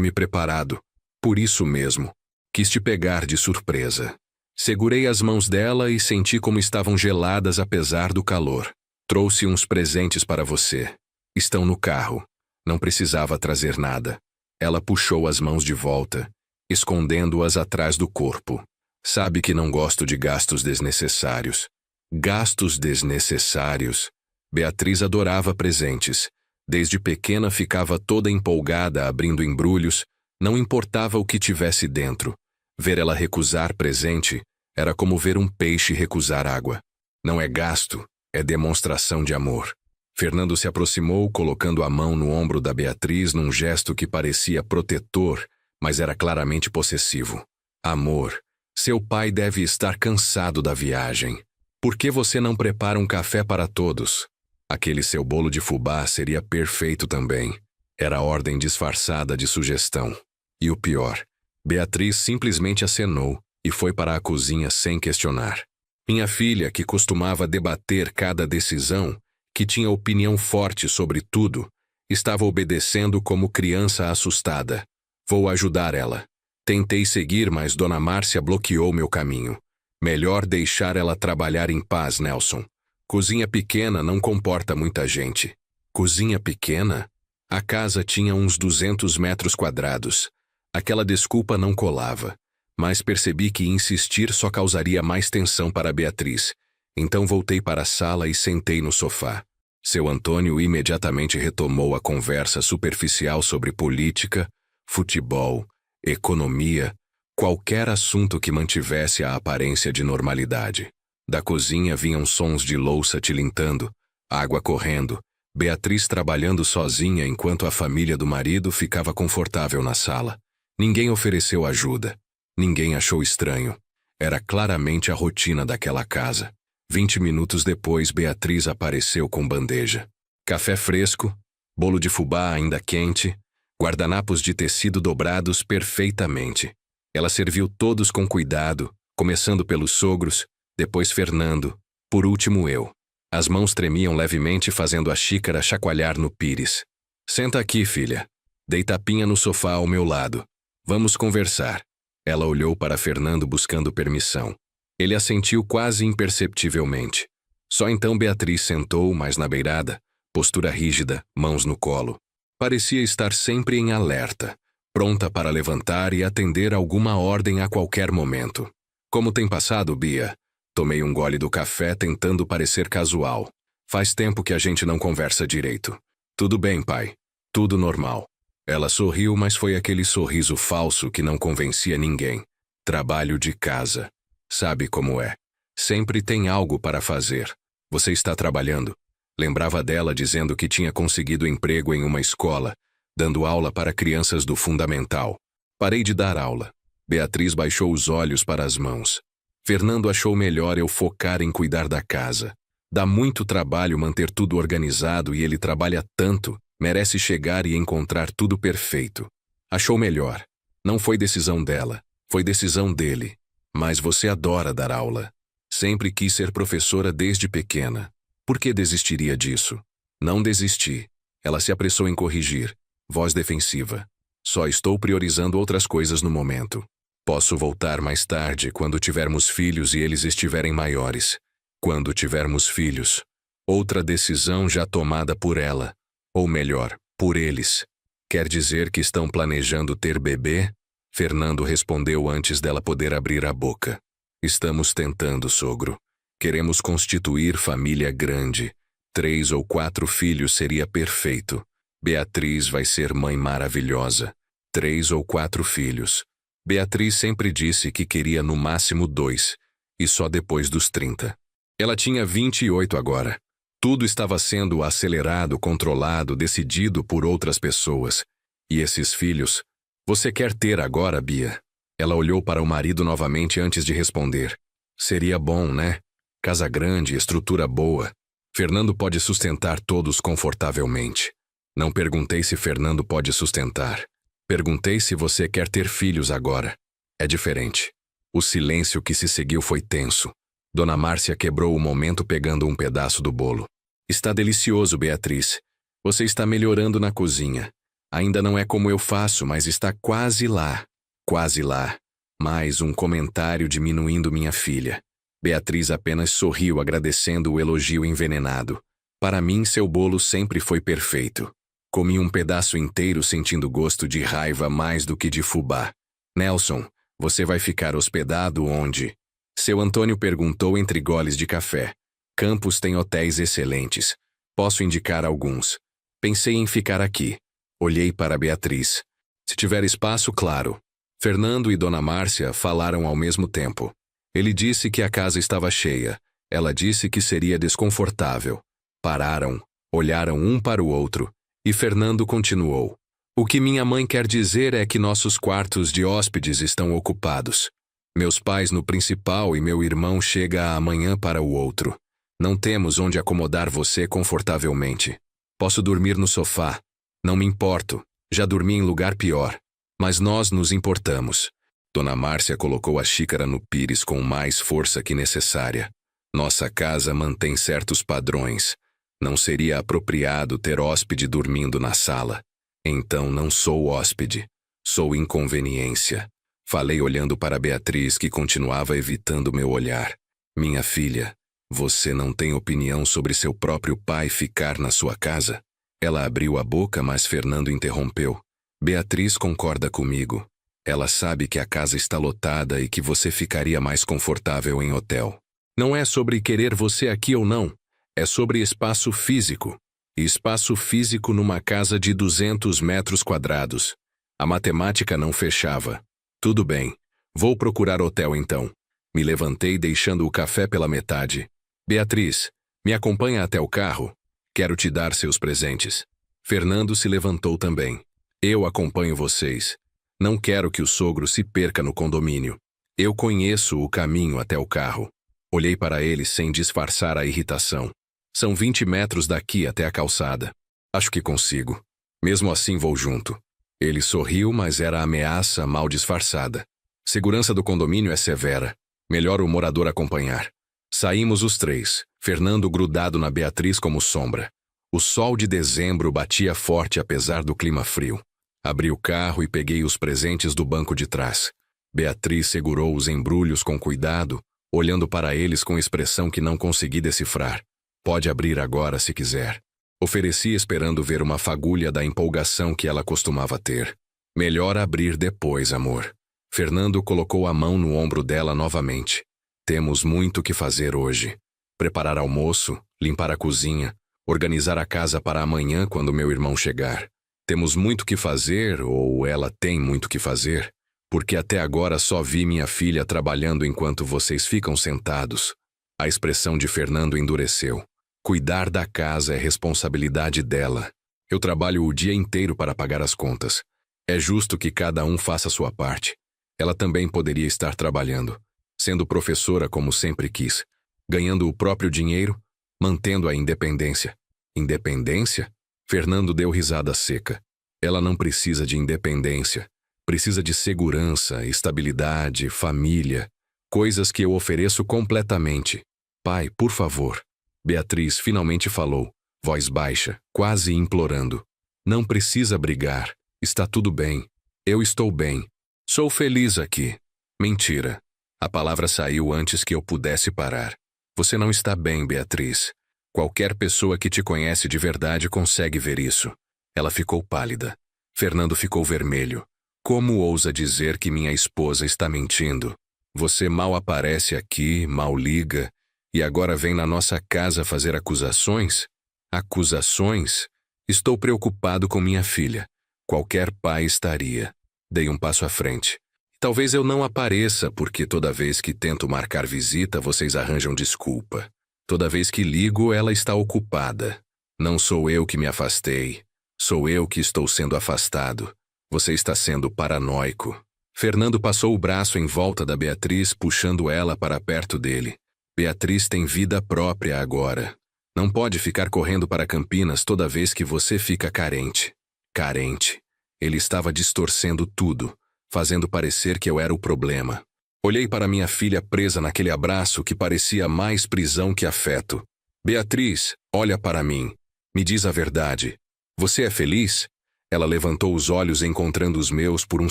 me preparado. Por isso mesmo. Quis te pegar de surpresa. Segurei as mãos dela e senti como estavam geladas apesar do calor. Trouxe uns presentes para você. Estão no carro. Não precisava trazer nada. Ela puxou as mãos de volta, escondendo-as atrás do corpo. Sabe que não gosto de gastos desnecessários. Gastos desnecessários. Beatriz adorava presentes. Desde pequena ficava toda empolgada abrindo embrulhos, não importava o que tivesse dentro. Ver ela recusar presente era como ver um peixe recusar água. Não é gasto, é demonstração de amor. Fernando se aproximou, colocando a mão no ombro da Beatriz num gesto que parecia protetor, mas era claramente possessivo. Amor, seu pai deve estar cansado da viagem. Por que você não prepara um café para todos? Aquele seu bolo de fubá seria perfeito também. Era ordem disfarçada de sugestão. E o pior, Beatriz simplesmente acenou e foi para a cozinha sem questionar. Minha filha, que costumava debater cada decisão, que tinha opinião forte sobre tudo, estava obedecendo como criança assustada. Vou ajudar ela. Tentei seguir, mas Dona Márcia bloqueou meu caminho. Melhor deixar ela trabalhar em paz, Nelson. Cozinha pequena não comporta muita gente. Cozinha pequena? A casa tinha uns 200 metros quadrados. Aquela desculpa não colava, mas percebi que insistir só causaria mais tensão para Beatriz. Então voltei para a sala e sentei no sofá. Seu Antônio imediatamente retomou a conversa superficial sobre política, futebol, economia, qualquer assunto que mantivesse a aparência de normalidade. Da cozinha vinham sons de louça tilintando, água correndo, Beatriz trabalhando sozinha enquanto a família do marido ficava confortável na sala. Ninguém ofereceu ajuda. Ninguém achou estranho. Era claramente a rotina daquela casa. 20 minutos depois, Beatriz apareceu com bandeja. Café fresco, bolo de fubá ainda quente, guardanapos de tecido dobrados perfeitamente. Ela serviu todos com cuidado, começando pelos sogros, depois Fernando, por último eu. As mãos tremiam levemente fazendo a xícara chacoalhar no pires. Senta aqui, filha. Dei tapinha no sofá ao meu lado. Vamos conversar. Ela olhou para Fernando buscando permissão. Ele assentiu quase imperceptivelmente. Só então Beatriz sentou, mais na beirada, postura rígida, mãos no colo. Parecia estar sempre em alerta, pronta para levantar e atender alguma ordem a qualquer momento. Como tem passado, Bia? Tomei um gole do café tentando parecer casual. Faz tempo que a gente não conversa direito. Tudo bem, pai. Tudo normal. Ela sorriu, mas foi aquele sorriso falso que não convencia ninguém. Trabalho de casa. Sabe como é. Sempre tem algo para fazer. Você está trabalhando? Lembrava dela dizendo que tinha conseguido emprego em uma escola, dando aula para crianças do fundamental. Parei de dar aula. Beatriz baixou os olhos para as mãos. Fernando achou melhor eu focar em cuidar da casa. Dá muito trabalho manter tudo organizado e ele trabalha tanto, merece chegar e encontrar tudo perfeito. Achou melhor. Não foi decisão dela, foi decisão dele. Mas você adora dar aula. Sempre quis ser professora desde pequena. Por que desistiria disso? Não desisti. Ela se apressou em corrigir. Voz defensiva. Só estou priorizando outras coisas no momento. Posso voltar mais tarde, quando tivermos filhos e eles estiverem maiores. Quando tivermos filhos. Outra decisão já tomada por ela. Ou melhor, por eles. Quer dizer que estão planejando ter bebê? Fernando respondeu antes dela poder abrir a boca. Estamos tentando, sogro. Queremos constituir família grande. 3 ou 4 filhos seria perfeito. Beatriz vai ser mãe maravilhosa. 3 ou 4 filhos. Beatriz sempre disse que queria no máximo 2, e só depois dos 30. Ela tinha 28 agora. Tudo estava sendo acelerado, controlado, decidido por outras pessoas. E esses filhos? Você quer ter agora, Bia? Ela olhou para o marido novamente antes de responder. Seria bom, né? Casa grande, estrutura boa. Fernando pode sustentar todos confortavelmente. Não perguntei se Fernando pode sustentar. Perguntei se você quer ter filhos agora. É diferente. O silêncio que se seguiu foi tenso. Dona Márcia quebrou o momento pegando um pedaço do bolo. Está delicioso, Beatriz. Você está melhorando na cozinha. Ainda não é como eu faço, mas está quase lá. Quase lá. Mais um comentário diminuindo minha filha. Beatriz apenas sorriu agradecendo o elogio envenenado. Para mim, seu bolo sempre foi perfeito. Comi um pedaço inteiro sentindo gosto de raiva mais do que de fubá. Nelson, você vai ficar hospedado onde? Seu Antônio perguntou entre goles de café. Campos tem hotéis excelentes. Posso indicar alguns. Pensei em ficar aqui. Olhei para Beatriz. Se tiver espaço, claro. Fernando e Dona Márcia falaram ao mesmo tempo. Ele disse que a casa estava cheia. Ela disse que seria desconfortável. Pararam, olharam um para o outro. E Fernando continuou. O que minha mãe quer dizer é que nossos quartos de hóspedes estão ocupados. Meus pais no principal e meu irmão chega amanhã para o outro. Não temos onde acomodar você confortavelmente. Posso dormir no sofá. Não me importo. Já dormi em lugar pior. Mas nós nos importamos. Dona Márcia colocou a xícara no pires com mais força que necessária. Nossa casa mantém certos padrões. Não seria apropriado ter hóspede dormindo na sala. Então não sou hóspede. Sou inconveniência. Falei olhando para Beatriz, que continuava evitando meu olhar. Minha filha, você não tem opinião sobre seu próprio pai ficar na sua casa? Ela abriu a boca, mas Fernando interrompeu. Beatriz concorda comigo. Ela sabe que a casa está lotada e que você ficaria mais confortável em hotel. Não é sobre querer você aqui ou não. É sobre espaço físico. E espaço físico numa casa de 200 metros quadrados. A matemática não fechava. Tudo bem. Vou procurar hotel então. Me levantei deixando o café pela metade. Beatriz, me acompanha até o carro. Quero te dar seus presentes. Fernando se levantou também. Eu acompanho vocês. Não quero que o sogro se perca no condomínio. Eu conheço o caminho até o carro. Olhei para ele sem disfarçar a irritação. São 20 metros daqui até a calçada. Acho que consigo. Mesmo assim vou junto. Ele sorriu, mas era ameaça mal disfarçada. Segurança do condomínio é severa. Melhor o morador acompanhar. Saímos os 3, Fernando grudado na Beatriz como sombra. O sol de dezembro batia forte apesar do clima frio. Abri o carro e peguei os presentes do banco de trás. Beatriz segurou os embrulhos com cuidado, olhando para eles com expressão que não consegui decifrar. Pode abrir agora se quiser. Ofereci esperando ver uma fagulha da empolgação que ela costumava ter. Melhor abrir depois, amor. Fernando colocou a mão no ombro dela novamente. Temos muito que fazer hoje. Preparar almoço, limpar a cozinha, organizar a casa para amanhã quando meu irmão chegar. Temos muito que fazer, ou ela tem muito que fazer, porque até agora só vi minha filha trabalhando enquanto vocês ficam sentados. A expressão de Fernando endureceu. Cuidar da casa é responsabilidade dela. Eu trabalho o dia inteiro para pagar as contas. É justo que cada um faça sua parte. Ela também poderia estar trabalhando, sendo professora como sempre quis, ganhando o próprio dinheiro, mantendo a independência. Independência? Fernando deu risada seca. Ela não precisa de independência. Precisa de segurança, estabilidade, família. Coisas que eu ofereço completamente. Pai, por favor. Beatriz finalmente falou, voz baixa, quase implorando. Não precisa brigar. Está tudo bem. Eu estou bem. Sou feliz aqui. Mentira. A palavra saiu antes que eu pudesse parar. Você não está bem, Beatriz. Qualquer pessoa que te conhece de verdade consegue ver isso. Ela ficou pálida. Fernando ficou vermelho. Como ousa dizer que minha esposa está mentindo? Você mal aparece aqui, mal liga, e agora vem na nossa casa fazer acusações? Acusações? Estou preocupado com minha filha. Qualquer pai estaria. Dei um passo à frente. Talvez eu não apareça, porque toda vez que tento marcar visita, vocês arranjam desculpa. Toda vez que ligo, ela está ocupada. Não sou eu que me afastei. Sou eu que estou sendo afastado. Você está sendo paranoico. Fernando passou o braço em volta da Beatriz, puxando ela para perto dele. Beatriz tem vida própria agora. Não pode ficar correndo para Campinas toda vez que você fica carente. Carente. Ele estava distorcendo tudo, fazendo parecer que eu era o problema. Olhei para minha filha presa naquele abraço que parecia mais prisão que afeto. Beatriz, olha para mim. Me diz a verdade. Você é feliz? Ela levantou os olhos encontrando os meus por um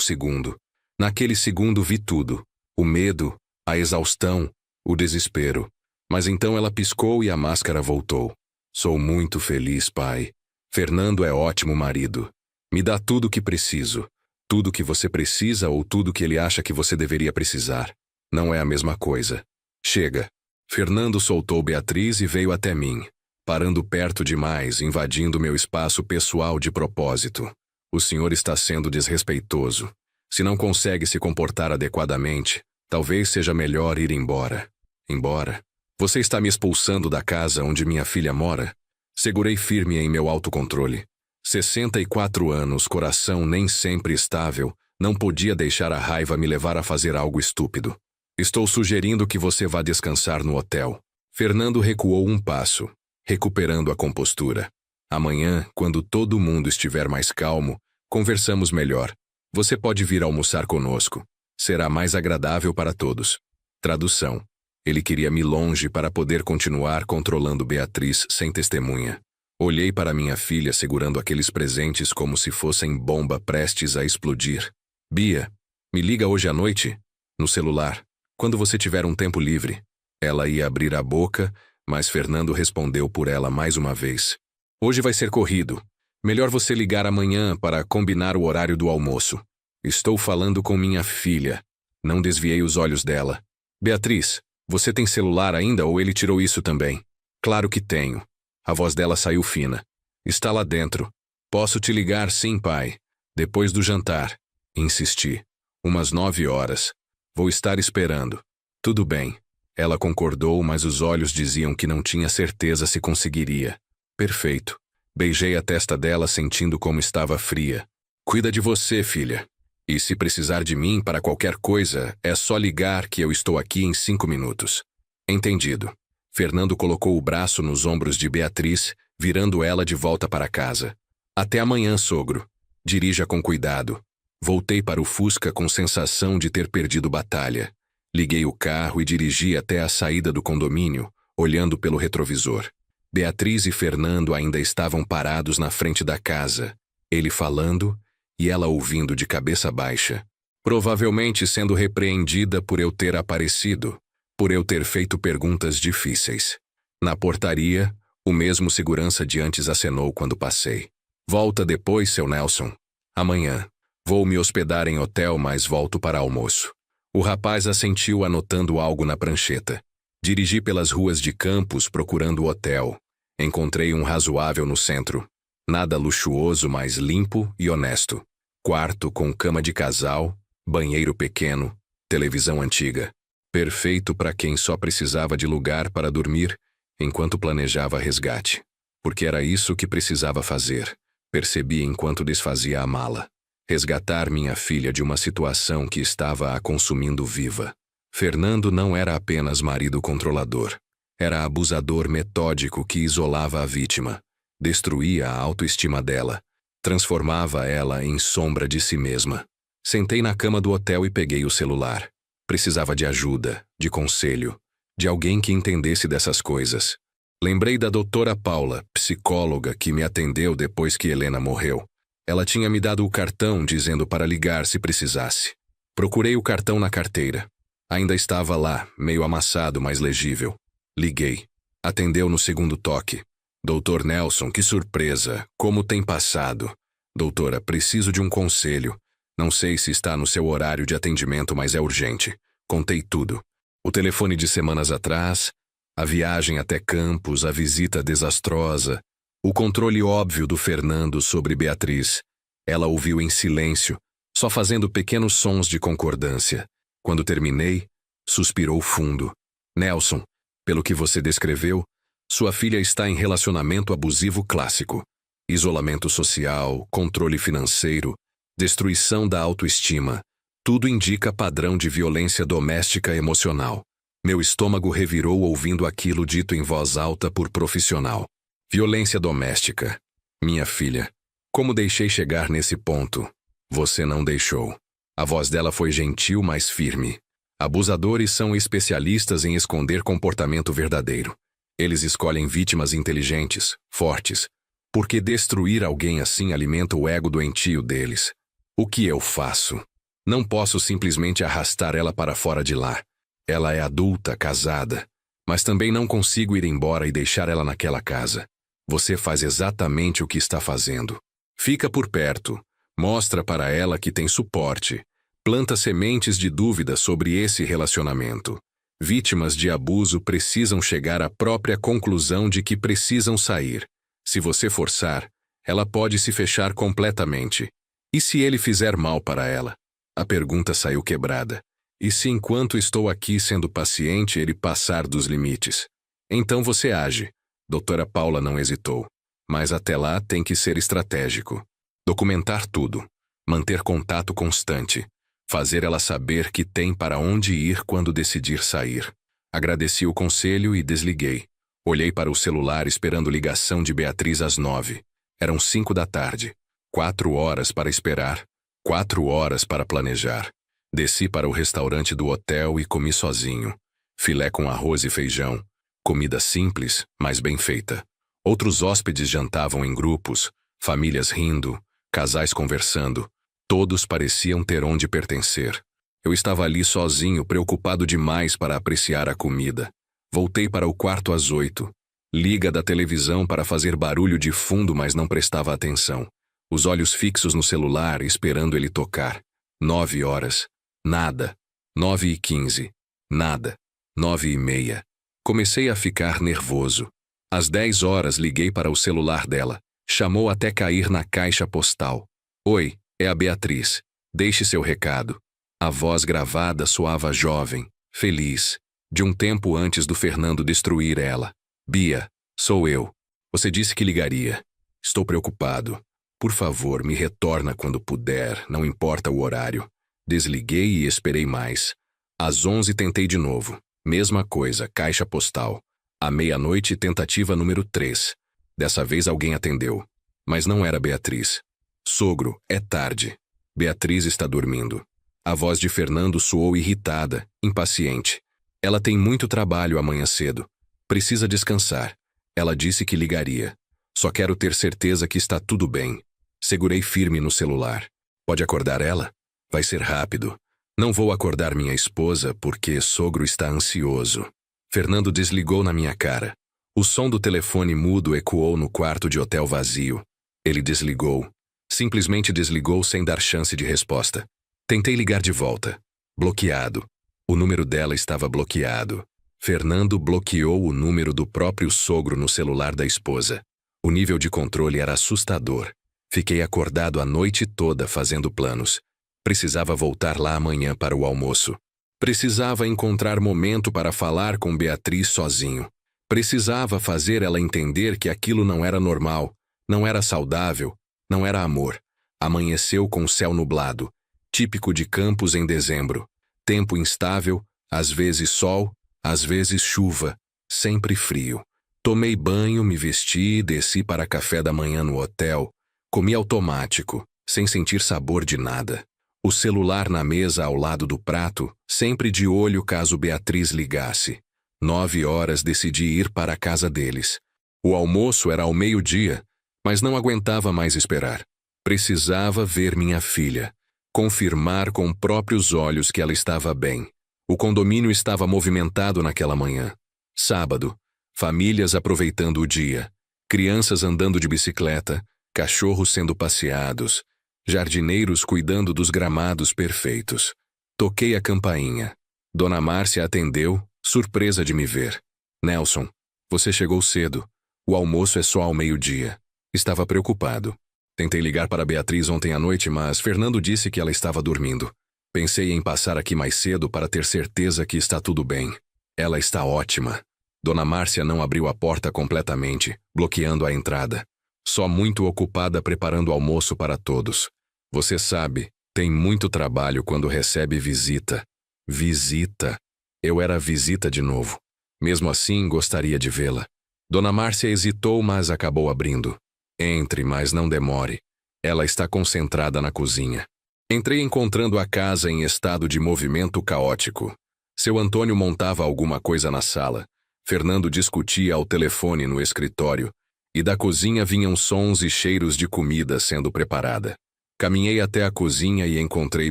segundo. Naquele segundo vi tudo. O medo, a exaustão, o desespero. Mas então ela piscou e a máscara voltou. Sou muito feliz, pai. Fernando é ótimo marido. Me dá tudo o que preciso. Tudo que você precisa ou tudo que ele acha que você deveria precisar. Não é a mesma coisa. Chega. Fernando soltou Beatriz e veio até mim, parando perto demais, invadindo meu espaço pessoal de propósito. O senhor está sendo desrespeitoso. Se não consegue se comportar adequadamente, talvez seja melhor ir embora. Embora? Você está me expulsando da casa onde minha filha mora? Segurei firme em meu autocontrole. 64 anos, coração nem sempre estável, não podia deixar a raiva me levar a fazer algo estúpido. Estou sugerindo que você vá descansar no hotel. Fernando recuou um passo, recuperando a compostura. Amanhã, quando todo mundo estiver mais calmo, conversamos melhor. Você pode vir almoçar conosco. Será mais agradável para todos. Tradução. Ele queria-me longe para poder continuar controlando Beatriz sem testemunha. Olhei para minha filha segurando aqueles presentes como se fossem bomba prestes a explodir. Bia, me liga hoje à noite? No celular. Quando você tiver um tempo livre. Ela ia abrir a boca, mas Fernando respondeu por ela mais uma vez. Hoje vai ser corrido. Melhor você ligar amanhã para combinar o horário do almoço. Estou falando com minha filha. Não desviei os olhos dela. Beatriz, você tem celular ainda ou ele tirou isso também? Claro que tenho. A voz dela saiu fina. Está lá dentro. Posso te ligar, sim, pai. Depois do jantar. Insisti. Umas 9 horas. Vou estar esperando. Tudo bem. Ela concordou, mas os olhos diziam que não tinha certeza se conseguiria. Perfeito. Beijei a testa dela sentindo como estava fria. Cuida de você, filha. E se precisar de mim para qualquer coisa, é só ligar que eu estou aqui em 5 minutos. Entendido. Fernando colocou o braço nos ombros de Beatriz, virando ela de volta para casa. Até amanhã, sogro. Dirija com cuidado. Voltei para o Fusca com sensação de ter perdido batalha. Liguei o carro e dirigi até a saída do condomínio, olhando pelo retrovisor. Beatriz e Fernando ainda estavam parados na frente da casa, ele falando e ela ouvindo de cabeça baixa. Provavelmente sendo repreendida por eu ter aparecido. por eu ter feito perguntas difíceis. Na portaria, o mesmo segurança de antes acenou quando passei. Volta depois, seu Nelson. Amanhã. Vou me hospedar em hotel, mas volto para almoço. O rapaz assentiu anotando algo na prancheta. Dirigi pelas ruas de Campos procurando o hotel. Encontrei um razoável no centro. Nada luxuoso, mas limpo e honesto. Quarto com cama de casal, banheiro pequeno, televisão antiga. Perfeito para quem só precisava de lugar para dormir enquanto planejava resgate. Porque era isso que precisava fazer. Percebi enquanto desfazia a mala. Resgatar minha filha de uma situação que estava a consumindo viva. Fernando não era apenas marido controlador. Era abusador metódico que isolava a vítima. Destruía a autoestima dela. Transformava ela em sombra de si mesma. Sentei na cama do hotel e peguei o celular. Precisava de ajuda, de conselho, de alguém que entendesse dessas coisas. Lembrei da doutora Paula, psicóloga que me atendeu depois que Helena morreu. Ela tinha me dado o cartão dizendo para ligar se precisasse. Procurei o cartão na carteira. Ainda estava lá, meio amassado, mas legível. Liguei. Atendeu no segundo toque. Doutor Nelson, que surpresa. Como tem passado? Doutora, preciso de um conselho. Não sei se está no seu horário de atendimento, mas é urgente. Contei tudo. O telefone de semanas atrás, a viagem até Campos, a visita desastrosa, o controle óbvio do Fernando sobre Beatriz. Ela ouviu em silêncio, só fazendo pequenos sons de concordância. Quando terminei, suspirou fundo. Nelson, pelo que você descreveu, sua filha está em relacionamento abusivo clássico. Isolamento social, controle financeiro, destruição da autoestima. Tudo indica padrão de violência doméstica emocional. Meu estômago revirou ouvindo aquilo dito em voz alta por profissional. Violência doméstica. Minha filha, como deixei chegar nesse ponto? Você não deixou. A voz dela foi gentil, mas firme. Abusadores são especialistas em esconder comportamento verdadeiro. Eles escolhem vítimas inteligentes, fortes, porque destruir alguém assim alimenta o ego doentio deles. O que eu faço? Não posso simplesmente arrastar ela para fora de lá. Ela é adulta, casada, mas também não consigo ir embora e deixar ela naquela casa. Você faz exatamente o que está fazendo. Fica por perto, mostra para ela que tem suporte, planta sementes de dúvida sobre esse relacionamento. Vítimas de abuso precisam chegar à própria conclusão de que precisam sair. Se você forçar, ela pode se fechar completamente. E se ele fizer mal para ela? A pergunta saiu quebrada. E se enquanto estou aqui sendo paciente ele passar dos limites? Então você age. Doutora Paula não hesitou. Mas até lá tem que ser estratégico. Documentar tudo. Manter contato constante. Fazer ela saber que tem para onde ir quando decidir sair. Agradeci o conselho e desliguei. Olhei para o celular esperando ligação de Beatriz às 9. Eram 5 da tarde. 4 horas para esperar. 4 horas para planejar. Desci para o restaurante do hotel e comi sozinho. Filé com arroz e feijão. Comida simples, mas bem feita. Outros hóspedes jantavam em grupos, famílias rindo, casais conversando. Todos pareciam ter onde pertencer. Eu estava ali sozinho, preocupado demais para apreciar a comida. Voltei para o quarto às 8. Liga da televisão para fazer barulho de fundo, mas não prestava atenção. Os olhos fixos no celular, esperando ele tocar. 9 horas. Nada. 9h15. Nada. 9h30. Comecei a ficar nervoso. Às 10 horas liguei para o celular dela. Chamou até cair na caixa postal. Oi, é a Beatriz. Deixe seu recado. A voz gravada soava jovem, feliz, de um tempo antes do Fernando destruir ela. Bia, sou eu. Você disse que ligaria. Estou preocupado. Por favor, me retorna quando puder, não importa o horário. Desliguei e esperei mais. Às 11 tentei de novo. Mesma coisa, caixa postal. À meia-noite, tentativa número 3. Dessa vez alguém atendeu. Mas não era Beatriz. Sogro, é tarde. Beatriz está dormindo. A voz de Fernando soou irritada, impaciente. Ela tem muito trabalho amanhã cedo. Precisa descansar. Ela disse que ligaria. Só quero ter certeza que está tudo bem. Segurei firme no celular. Pode acordar ela? Vai ser rápido. Não vou acordar minha esposa porque sogro está ansioso. Fernando desligou na minha cara. O som do telefone mudo ecoou no quarto de hotel vazio. Ele desligou. Simplesmente desligou sem dar chance de resposta. Tentei ligar de volta. Bloqueado. O número dela estava bloqueado. Fernando bloqueou o número do próprio sogro no celular da esposa. O nível de controle era assustador. Fiquei acordado a noite toda fazendo planos. Precisava voltar lá amanhã para o almoço. Precisava encontrar momento para falar com Beatriz sozinho. Precisava fazer ela entender que aquilo não era normal, não era saudável, não era amor. Amanheceu com o céu nublado, típico de Campos em dezembro. Tempo instável, às vezes sol, às vezes chuva, sempre frio. Tomei banho, me vesti e desci para café da manhã no hotel. Comi automático, sem sentir sabor de nada. O celular na mesa ao lado do prato, sempre de olho caso Beatriz ligasse. 9 horas decidi ir para a casa deles. O almoço era ao meio-dia, mas não aguentava mais esperar. Precisava ver minha filha. Confirmar com próprios olhos que ela estava bem. O condomínio estava movimentado naquela manhã. Sábado. Famílias aproveitando o dia. Crianças andando de bicicleta, cachorros sendo passeados, jardineiros cuidando dos gramados perfeitos. Toquei a campainha. Dona Márcia atendeu, surpresa de me ver. Nelson, você chegou cedo. O almoço é só ao meio-dia. Estava preocupado. Tentei ligar para Beatriz ontem à noite, mas Fernando disse que ela estava dormindo. Pensei em passar aqui mais cedo para ter certeza que está tudo bem. Ela está ótima. Dona Márcia não abriu a porta completamente, bloqueando a entrada. Só muito ocupada preparando almoço para todos. Você sabe, tem muito trabalho quando recebe visita. Visita. Eu era visita de novo. Mesmo assim, gostaria de vê-la. Dona Márcia hesitou, mas acabou abrindo. Entre, mas não demore. Ela está concentrada na cozinha. Entrei encontrando a casa em estado de movimento caótico. Seu Antônio montava alguma coisa na sala. Fernando discutia ao telefone no escritório. E da cozinha vinham sons e cheiros de comida sendo preparada. Caminhei até a cozinha e encontrei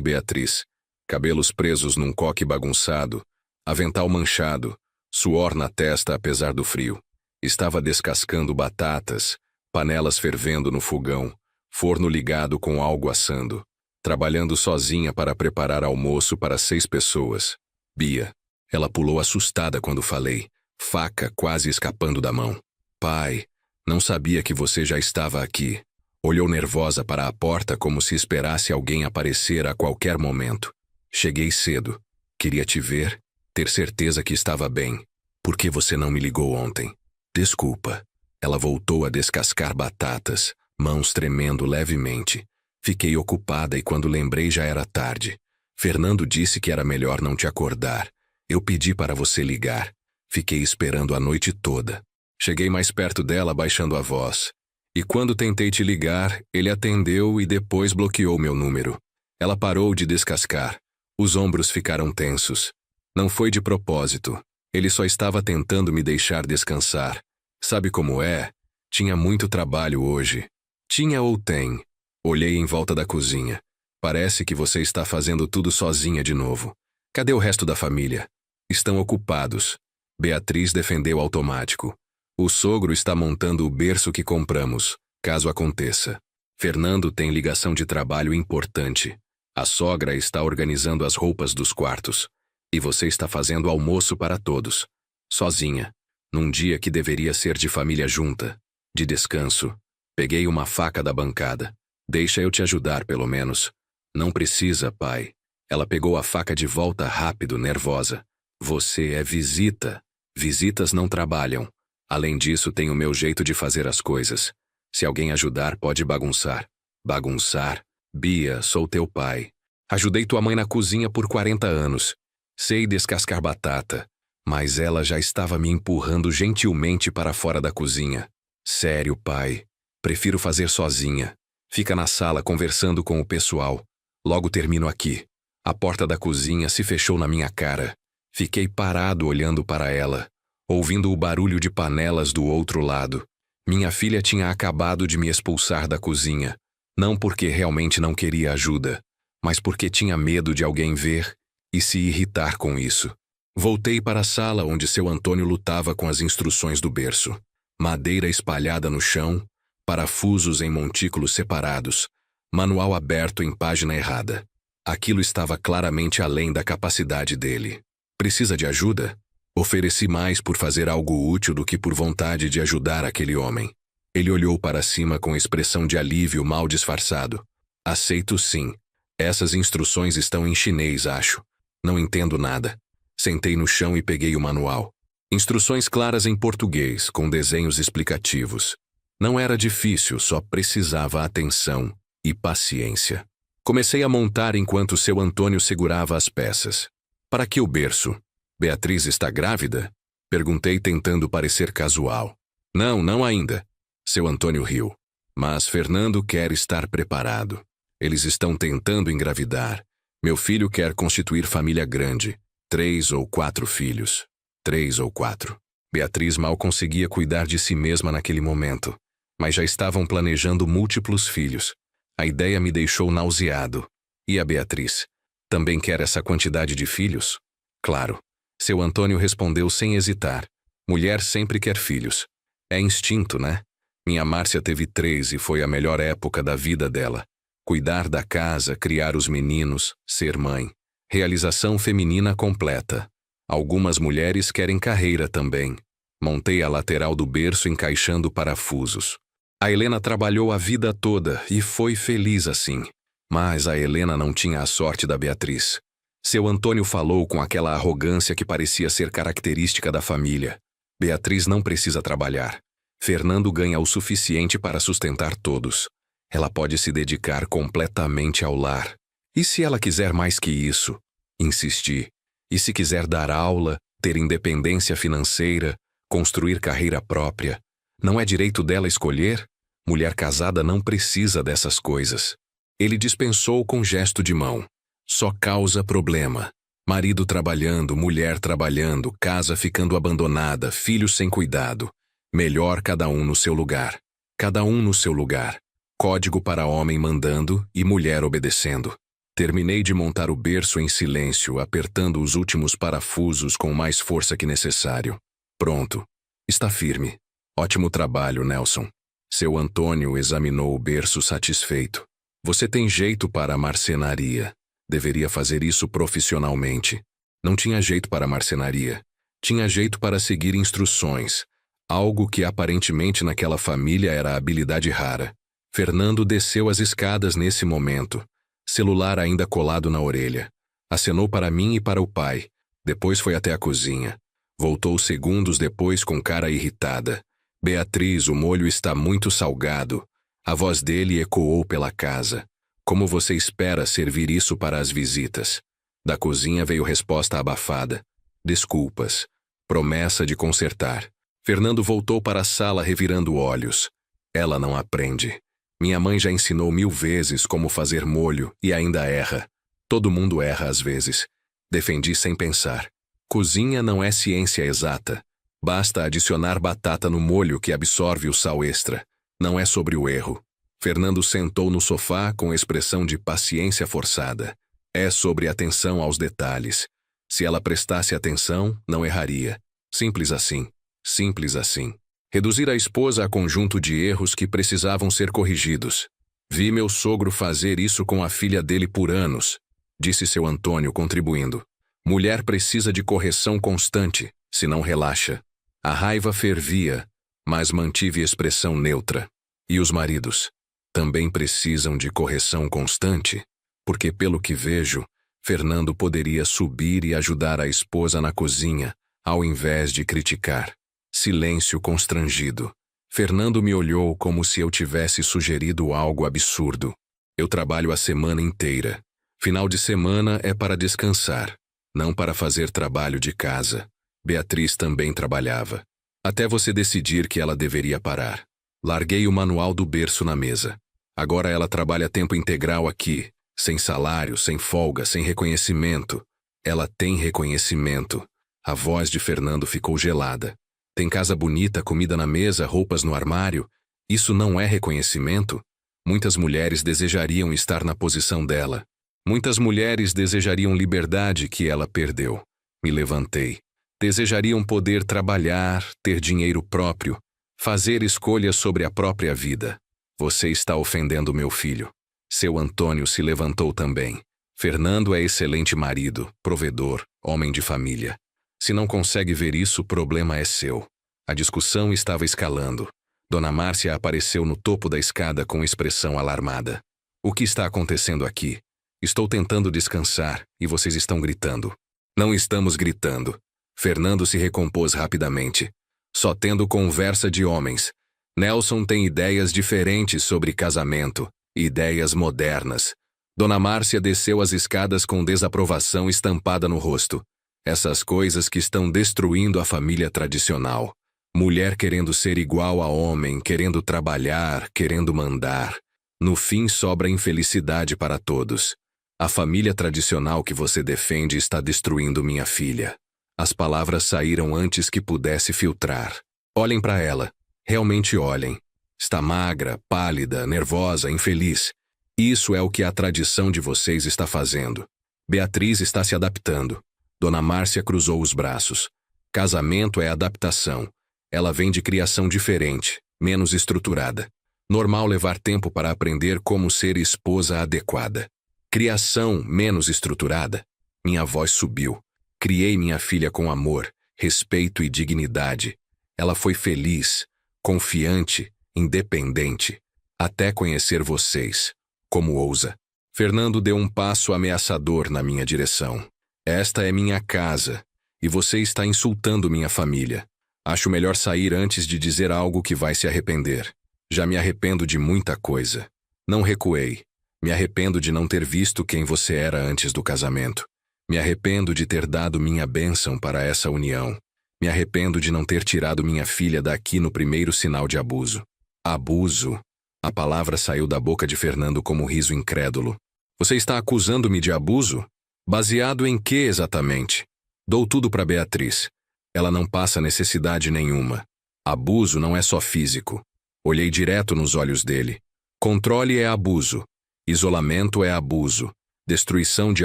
Beatriz. Cabelos presos num coque bagunçado, avental manchado, suor na testa apesar do frio. Estava descascando batatas, panelas fervendo no fogão, forno ligado com algo assando. Trabalhando sozinha para preparar almoço para 6 pessoas. Bia. Ela pulou assustada quando falei, faca quase escapando da mão. Pai, não sabia que você já estava aqui. Olhou nervosa para a porta como se esperasse alguém aparecer a qualquer momento. Cheguei cedo. Queria te ver, ter certeza que estava bem. Por que você não me ligou ontem? Desculpa. Ela voltou a descascar batatas, mãos tremendo levemente. Fiquei ocupada e quando lembrei já era tarde. Fernando disse que era melhor não te acordar. Eu pedi para você ligar. Fiquei esperando a noite toda. Cheguei mais perto dela baixando a voz. E quando tentei te ligar, ele atendeu e depois bloqueou meu número. Ela parou de descascar. Os ombros ficaram tensos. Não foi de propósito. Ele só estava tentando me deixar descansar. Sabe como é? Tinha muito trabalho hoje. Tinha ou tem? Olhei em volta da cozinha. Parece que você está fazendo tudo sozinha de novo. Cadê o resto da família? Estão ocupados. Beatriz defendeu automático. O sogro está montando o berço que compramos, caso aconteça. Fernando tem ligação de trabalho importante. A sogra está organizando as roupas dos quartos. E você está fazendo almoço para todos. Sozinha. Num dia que deveria ser de família junta. De descanso. Peguei uma faca da bancada. Deixa eu te ajudar, pelo menos. Não precisa, pai. Ela pegou a faca de volta rápido, nervosa. Você é visita. Visitas não trabalham. Além disso, tem o meu jeito de fazer as coisas. Se alguém ajudar, pode bagunçar. Bagunçar? Bia, sou teu pai. Ajudei tua mãe na cozinha por 40 anos. Sei descascar batata. Mas ela já estava me empurrando gentilmente para fora da cozinha. Sério, pai. Prefiro fazer sozinha. Fica na sala conversando com o pessoal. Logo termino aqui. A porta da cozinha se fechou na minha cara. Fiquei parado olhando para ela, ouvindo o barulho de panelas do outro lado. Minha filha tinha acabado de me expulsar da cozinha. Não porque realmente não queria ajuda, mas porque tinha medo de alguém ver e se irritar com isso. Voltei para a sala onde seu Antônio lutava com as instruções do berço. Madeira espalhada no chão, parafusos em montículos separados, manual aberto em página errada. Aquilo estava claramente além da capacidade dele. Precisa de ajuda? Ofereci mais por fazer algo útil do que por vontade de ajudar aquele homem. Ele olhou para cima com expressão de alívio mal disfarçado. Aceito sim. Essas instruções estão em chinês, acho. Não entendo nada. Sentei no chão e peguei o manual. Instruções claras em português, com desenhos explicativos. Não era difícil, só precisava atenção e paciência. Comecei a montar enquanto seu Antônio segurava as peças. Para que o berço? Beatriz está grávida? Perguntei tentando parecer casual. Não ainda. Seu Antônio riu. Mas Fernando quer estar preparado. Eles estão tentando engravidar. Meu filho quer constituir família grande. 3 ou 4 filhos. 3 ou 4. Beatriz mal conseguia cuidar de si mesma naquele momento, mas já estavam planejando múltiplos filhos. A ideia me deixou nauseado. E a Beatriz? Também quer essa quantidade de filhos? Claro. Seu Antônio respondeu sem hesitar. Mulher sempre quer filhos. É instinto, né? Minha Márcia teve 3 e foi a melhor época da vida dela. Cuidar da casa, criar os meninos, ser mãe. Realização feminina completa. Algumas mulheres querem carreira também. Montei a lateral do berço encaixando parafusos. A Helena trabalhou a vida toda e foi feliz assim. Mas a Helena não tinha a sorte da Beatriz. Seu Antônio falou com aquela arrogância que parecia ser característica da família. Beatriz não precisa trabalhar. Fernando ganha o suficiente para sustentar todos. Ela pode se dedicar completamente ao lar. E se ela quiser mais que isso? Insisti. E se quiser dar aula, ter independência financeira, construir carreira própria? Não é direito dela escolher? Mulher casada não precisa dessas coisas. Ele dispensou com gesto de mão. Só causa problema. Marido trabalhando, mulher trabalhando, casa ficando abandonada, filhos sem cuidado. Melhor cada um no seu lugar. Cada um no seu lugar. Código para homem mandando e mulher obedecendo. Terminei de montar o berço em silêncio, apertando os últimos parafusos com mais força que necessário. Pronto. Está firme. Ótimo trabalho, Nelson. Seu Antônio examinou o berço satisfeito. Você tem jeito para a marcenaria. Deveria fazer isso profissionalmente. Não tinha jeito para a marcenaria. Tinha jeito para seguir instruções. Algo que aparentemente naquela família era habilidade rara. Fernando desceu as escadas nesse momento. Celular ainda colado na orelha. Acenou para mim e para o pai. Depois foi até a cozinha. Voltou segundos depois com cara irritada. Beatriz, o molho está muito salgado. A voz dele ecoou pela casa. Como você espera servir isso para as visitas? Da cozinha veio resposta abafada. Desculpas. Promessa de consertar. Fernando voltou para a sala revirando olhos. Ela não aprende. Minha mãe já ensinou 1000 vezes como fazer molho e ainda erra. Todo mundo erra às vezes. Defendi sem pensar. Cozinha não é ciência exata. Basta adicionar batata no molho que absorve o sal extra. Não é sobre o erro. Fernando sentou no sofá com expressão de paciência forçada. É sobre atenção aos detalhes. Se ela prestasse atenção, não erraria. Simples assim. Simples assim. Reduzir a esposa a conjunto de erros que precisavam ser corrigidos. Vi meu sogro fazer isso com a filha dele por anos, disse seu Antônio, contribuindo. Mulher precisa de correção constante, senão relaxa. A raiva fervia, mas mantive expressão neutra. E os maridos? Também precisam de correção constante? Porque, pelo que vejo, Fernando poderia subir e ajudar a esposa na cozinha, ao invés de criticar. Silêncio constrangido. Fernando me olhou como se eu tivesse sugerido algo absurdo. Eu trabalho a semana inteira. Final de semana é para descansar, não para fazer trabalho de casa. Beatriz também trabalhava. Até você decidir que ela deveria parar. Larguei o manual do berço na mesa. Agora ela trabalha tempo integral aqui, sem salário, sem folga, sem reconhecimento. Ela tem reconhecimento. A voz de Fernando ficou gelada. Tem casa bonita, comida na mesa, roupas no armário. Isso não é reconhecimento? Muitas mulheres desejariam estar na posição dela. Muitas mulheres desejariam liberdade que ela perdeu. Me levantei. Desejariam poder trabalhar, ter dinheiro próprio, fazer escolhas sobre a própria vida. Você está ofendendo meu filho. Seu Antônio se levantou também. Fernando é excelente marido, provedor, homem de família. Se não consegue ver isso, o problema é seu. A discussão estava escalando. Dona Márcia apareceu no topo da escada com expressão alarmada. O que está acontecendo aqui? Estou tentando descansar e vocês estão gritando. Não estamos gritando. Fernando se recompôs rapidamente. Só tendo conversa de homens. Nelson tem ideias diferentes sobre casamento, ideias modernas. Dona Márcia desceu as escadas com desaprovação estampada no rosto. Essas coisas que estão destruindo a família tradicional. Mulher querendo ser igual a homem, querendo trabalhar, querendo mandar. No fim sobra infelicidade para todos. A família tradicional que você defende está destruindo minha filha. As palavras saíram antes que pudesse filtrar. Olhem para ela. Realmente olhem. Está magra, pálida, nervosa, infeliz. Isso é o que a tradição de vocês está fazendo. Beatriz está se adaptando. Dona Márcia cruzou os braços. Casamento é adaptação. Ela vem de criação diferente, menos estruturada. Normal levar tempo para aprender como ser esposa adequada. Criação menos estruturada. Minha voz subiu. Criei minha filha com amor, respeito e dignidade. Ela foi feliz, confiante, independente, até conhecer vocês. Como ousa? Fernando deu um passo ameaçador na minha direção. Esta é minha casa, e você está insultando minha família. Acho melhor sair antes de dizer algo que vai se arrepender. Já me arrependo de muita coisa. Não recuei. Me arrependo de não ter visto quem você era antes do casamento. Me arrependo de ter dado minha bênção para essa união. Me arrependo de não ter tirado minha filha daqui no primeiro sinal de abuso. Abuso? A palavra saiu da boca de Fernando como riso incrédulo. Você está acusando-me de abuso? Baseado em que exatamente? Dou tudo para Beatriz. Ela não passa necessidade nenhuma. Abuso não é só físico. Olhei direto nos olhos dele. Controle é abuso. Isolamento é abuso. Destruição de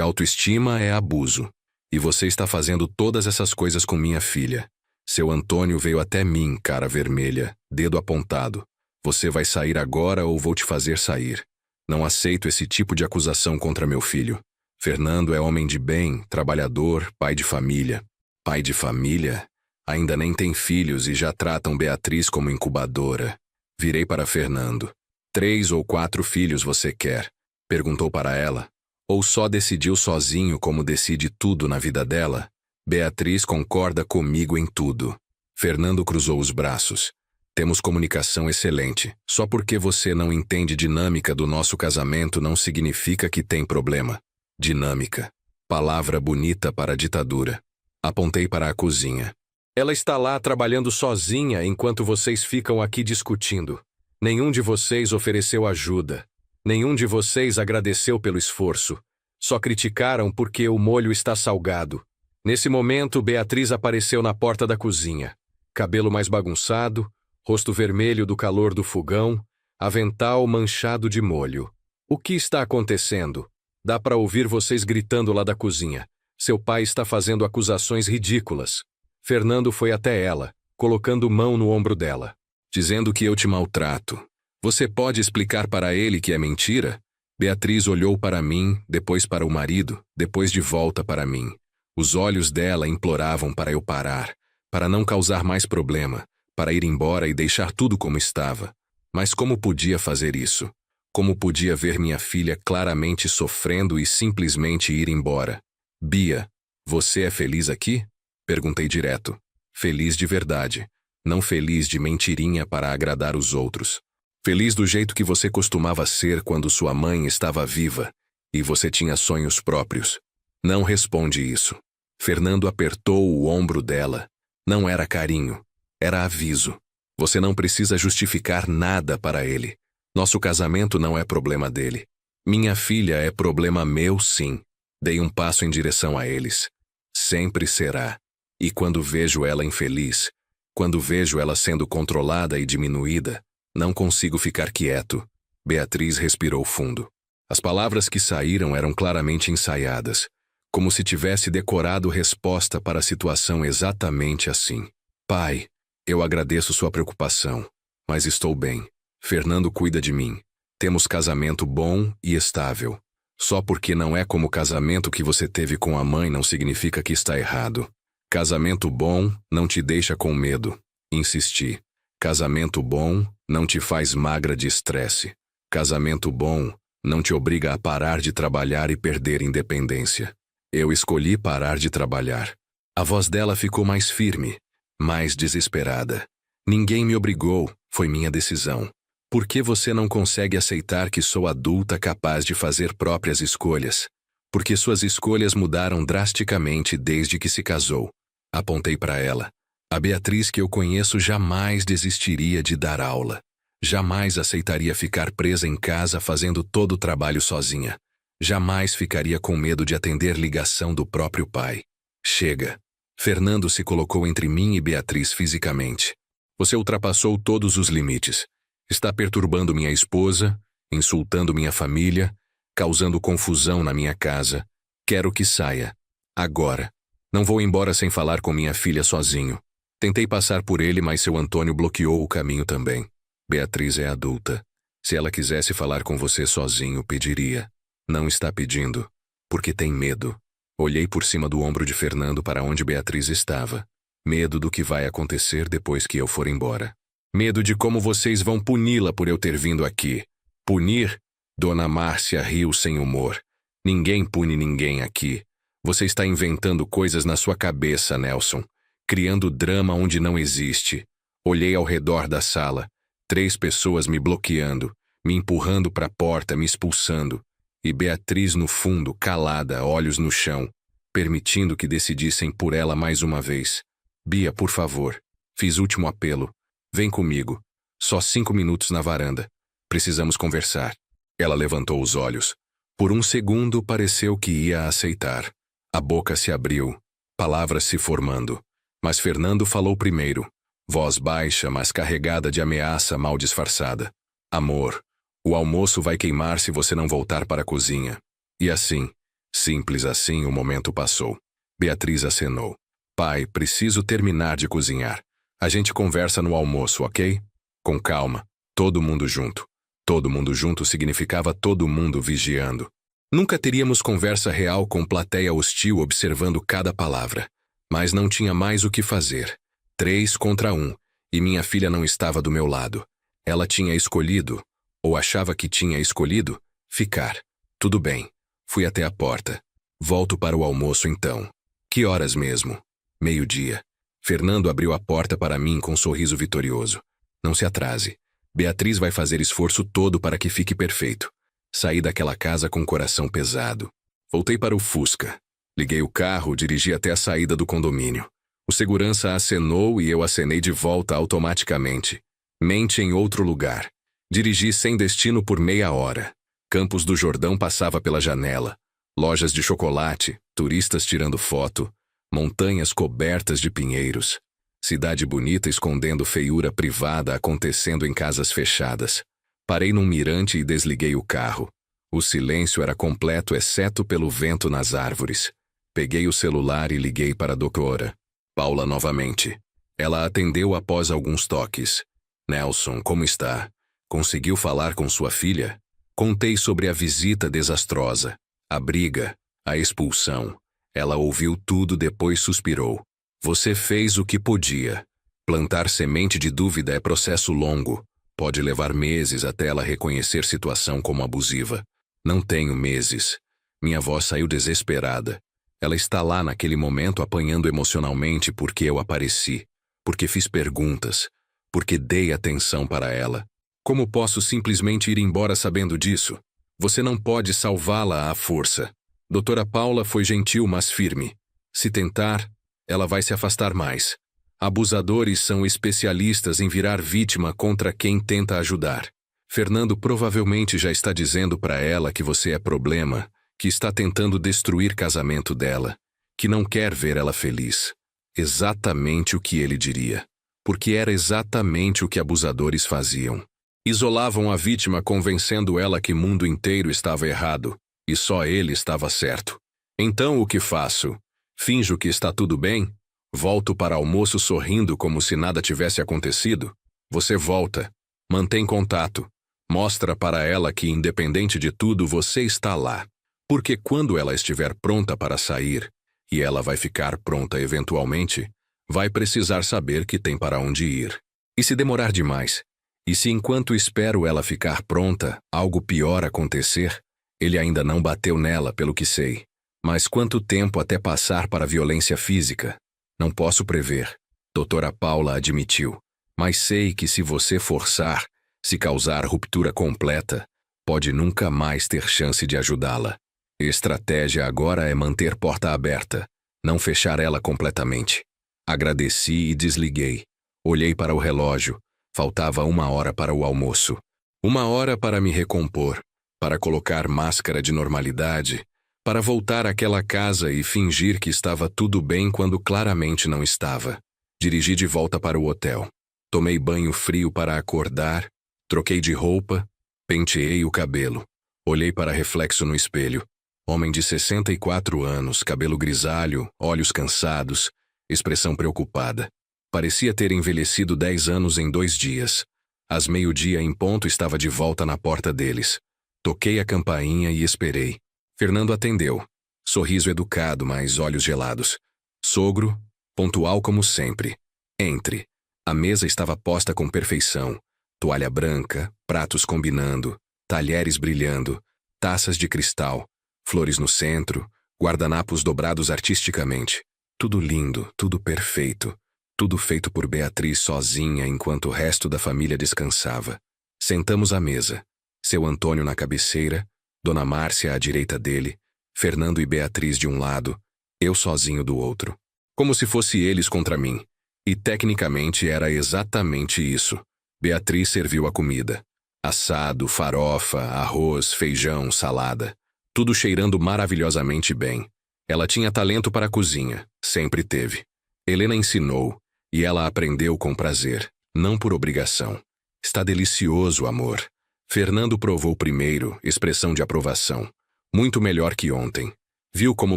autoestima é abuso. E você está fazendo todas essas coisas com minha filha. Seu Antônio veio até mim, cara vermelha, dedo apontado. Você vai sair agora ou vou te fazer sair. Não aceito esse tipo de acusação contra meu filho. Fernando é homem de bem, trabalhador, pai de família. Pai de família? Ainda nem tem filhos e já tratam Beatriz como incubadora. Virei para Fernando. 3 ou 4 filhos você quer? Perguntou para ela. Ou só decidiu sozinho como decide tudo na vida dela? Beatriz concorda comigo em tudo. Fernando cruzou os braços. Temos comunicação excelente. Só porque você não entende dinâmica do nosso casamento não significa que tem problema. Dinâmica. Palavra bonita para a ditadura. Apontei para a cozinha. Ela está lá trabalhando sozinha enquanto vocês ficam aqui discutindo. Nenhum de vocês ofereceu ajuda. Nenhum de vocês agradeceu pelo esforço. Só criticaram porque o molho está salgado. Nesse momento, Beatriz apareceu na porta da cozinha. Cabelo mais bagunçado, rosto vermelho do calor do fogão, avental manchado de molho. O que está acontecendo? Dá para ouvir vocês gritando lá da cozinha. Seu pai está fazendo acusações ridículas. Fernando foi até ela, colocando mão no ombro dela. Dizendo que eu te maltrato. Você pode explicar para ele que é mentira? Beatriz olhou para mim, depois para o marido, depois de volta para mim. Os olhos dela imploravam para eu parar, para não causar mais problema, para ir embora e deixar tudo como estava. Mas como podia fazer isso? Como podia ver minha filha claramente sofrendo e simplesmente ir embora? Bia, você é feliz aqui? Perguntei direto. Feliz de verdade. Não feliz de mentirinha para agradar os outros. Feliz do jeito que você costumava ser quando sua mãe estava viva e você tinha sonhos próprios. Não responde isso. Fernando apertou o ombro dela. Não era carinho, era aviso. Você não precisa justificar nada para ele. Nosso casamento não é problema dele. Minha filha é problema meu, sim. Dei um passo em direção a eles. Sempre será. E quando vejo ela infeliz, quando vejo ela sendo controlada e diminuída, não consigo ficar quieto. Beatriz respirou fundo. As palavras que saíram eram claramente ensaiadas, como se tivesse decorado resposta para a situação exatamente assim. Pai, eu agradeço sua preocupação, mas estou bem. Fernando cuida de mim. Temos casamento bom e estável. Só porque não é como o casamento que você teve com a mãe não significa que está errado. Casamento bom não te deixa com medo. Insisti. Casamento bom não te faz magra de estresse. Casamento bom não te obriga a parar de trabalhar e perder independência. Eu escolhi parar de trabalhar. A voz dela ficou mais firme, mais desesperada. Ninguém me obrigou, foi minha decisão. Por que você não consegue aceitar que sou adulta capaz de fazer próprias escolhas? Porque suas escolhas mudaram drasticamente desde que se casou. Apontei para ela. A Beatriz que eu conheço jamais desistiria de dar aula. Jamais aceitaria ficar presa em casa fazendo todo o trabalho sozinha. Jamais ficaria com medo de atender ligação do próprio pai. Chega. Fernando se colocou entre mim e Beatriz fisicamente. Você ultrapassou todos os limites. Está perturbando minha esposa, insultando minha família, causando confusão na minha casa. Quero que saia. Agora. Não vou embora sem falar com minha filha sozinho. Tentei passar por ele, mas seu Antônio bloqueou o caminho também. Beatriz é adulta. Se ela quisesse falar com você sozinho, pediria. Não está pedindo. Porque tem medo. Olhei por cima do ombro de Fernando para onde Beatriz estava. Medo do que vai acontecer depois que eu for embora. Medo de como vocês vão puni-la por eu ter vindo aqui. Punir? Dona Márcia riu sem humor. Ninguém pune ninguém aqui. Você está inventando coisas na sua cabeça, Nelson. Criando drama onde não existe. Olhei ao redor da sala. 3 pessoas me bloqueando, me empurrando para a porta, me expulsando. E Beatriz no fundo, calada, olhos no chão, permitindo que decidissem por ela mais uma vez. Bia, por favor. Fiz último apelo. Vem comigo. Só 5 minutos na varanda. Precisamos conversar. Ela levantou os olhos. Por um segundo pareceu que ia aceitar. A boca se abriu. Palavras se formando. Mas Fernando falou primeiro. Voz baixa, mas carregada de ameaça mal disfarçada. Amor, o almoço vai queimar se você não voltar para a cozinha. E assim, simples assim, o momento passou. Beatriz acenou. Pai, preciso terminar de cozinhar. A gente conversa no almoço, ok? Com calma. Todo mundo junto. Todo mundo junto significava todo mundo vigiando. Nunca teríamos conversa real com plateia hostil observando cada palavra. Mas não tinha mais o que fazer. 3 contra 1. E minha filha não estava do meu lado. Ela tinha escolhido, ou achava que tinha escolhido, ficar. Tudo bem. Fui até a porta. Volto para o almoço então. Que horas mesmo? 12h. Fernando abriu a porta para mim com um sorriso vitorioso. Não se atrase. Beatriz vai fazer esforço todo para que fique perfeito. Saí daquela casa com o coração pesado. Voltei para o Fusca. Liguei o carro, dirigi até a saída do condomínio. O segurança acenou e eu acenei de volta automaticamente. Mente em outro lugar. Dirigi sem destino por meia hora. Campos do Jordão passava pela janela. Lojas de chocolate, turistas tirando foto, montanhas cobertas de pinheiros. Cidade bonita escondendo feiura privada acontecendo em casas fechadas. Parei num mirante e desliguei o carro. O silêncio era completo exceto pelo vento nas árvores. Peguei o celular e liguei para a doutora. Paula novamente. Ela atendeu após alguns toques. Nelson, como está? Conseguiu falar com sua filha? Contei sobre a visita desastrosa, a briga, a expulsão. Ela ouviu tudo, depois suspirou. Você fez o que podia. Plantar semente de dúvida é processo longo. Pode levar meses até ela reconhecer situação como abusiva. Não tenho meses. Minha voz saiu desesperada. Ela está lá naquele momento apanhando emocionalmente porque eu apareci, porque fiz perguntas, porque dei atenção para ela. Como posso simplesmente ir embora sabendo disso? Você não pode salvá-la à força. Doutora Paula foi gentil, mas firme. Se tentar, ela vai se afastar mais. Abusadores são especialistas em virar vítima contra quem tenta ajudar. Fernando provavelmente já está dizendo para ela que você é problema, que está tentando destruir casamento dela, que não quer ver ela feliz. Exatamente o que ele diria. Porque era exatamente o que abusadores faziam. Isolavam a vítima convencendo ela que o mundo inteiro estava errado e só ele estava certo. Então o que faço? Finjo que está tudo bem? Volto para almoço sorrindo como se nada tivesse acontecido? Você volta, mantém contato, mostra para ela que independente de tudo você está lá. Porque quando ela estiver pronta para sair, e ela vai ficar pronta eventualmente, vai precisar saber que tem para onde ir. E se demorar demais? E se enquanto espero ela ficar pronta, algo pior acontecer? Ele ainda não bateu nela, pelo que sei. Mas quanto tempo até passar para a violência física? Não posso prever. Doutora Paula admitiu. Mas sei que se você forçar, se causar ruptura completa, pode nunca mais ter chance de ajudá-la. Estratégia agora é manter porta aberta, não fechar ela completamente. Agradeci e desliguei. Olhei para o relógio. Faltava 1 hora para o almoço. 1 hora para me recompor, para colocar máscara de normalidade, para voltar àquela casa e fingir que estava tudo bem quando claramente não estava. Dirigi de volta para o hotel. Tomei banho frio para acordar, troquei de roupa, penteei o cabelo. Olhei para reflexo no espelho. Homem de 64 anos, cabelo grisalho, olhos cansados, expressão preocupada. Parecia ter envelhecido 10 anos em 2 dias. Às 12:00 em ponto estava de volta na porta deles. Toquei a campainha e esperei. Fernando atendeu. Sorriso educado, mas olhos gelados. Sogro, pontual como sempre. Entre. A mesa estava posta com perfeição. Toalha branca, pratos combinando, talheres brilhando, taças de cristal, flores no centro, guardanapos dobrados artisticamente. Tudo lindo, tudo perfeito. Tudo feito por Beatriz sozinha enquanto o resto da família descansava. Sentamos à mesa. Seu Antônio na cabeceira, Dona Márcia à direita dele, Fernando e Beatriz de um lado, eu sozinho do outro. Como se fosse eles contra mim. E tecnicamente era exatamente isso. Beatriz serviu a comida. Assado, farofa, arroz, feijão, salada. Tudo cheirando maravilhosamente bem. Ela tinha talento para a cozinha, sempre teve. Helena ensinou, e ela aprendeu com prazer, não por obrigação. Está delicioso, amor. Fernando provou primeiro, expressão de aprovação. Muito melhor que ontem. Viu como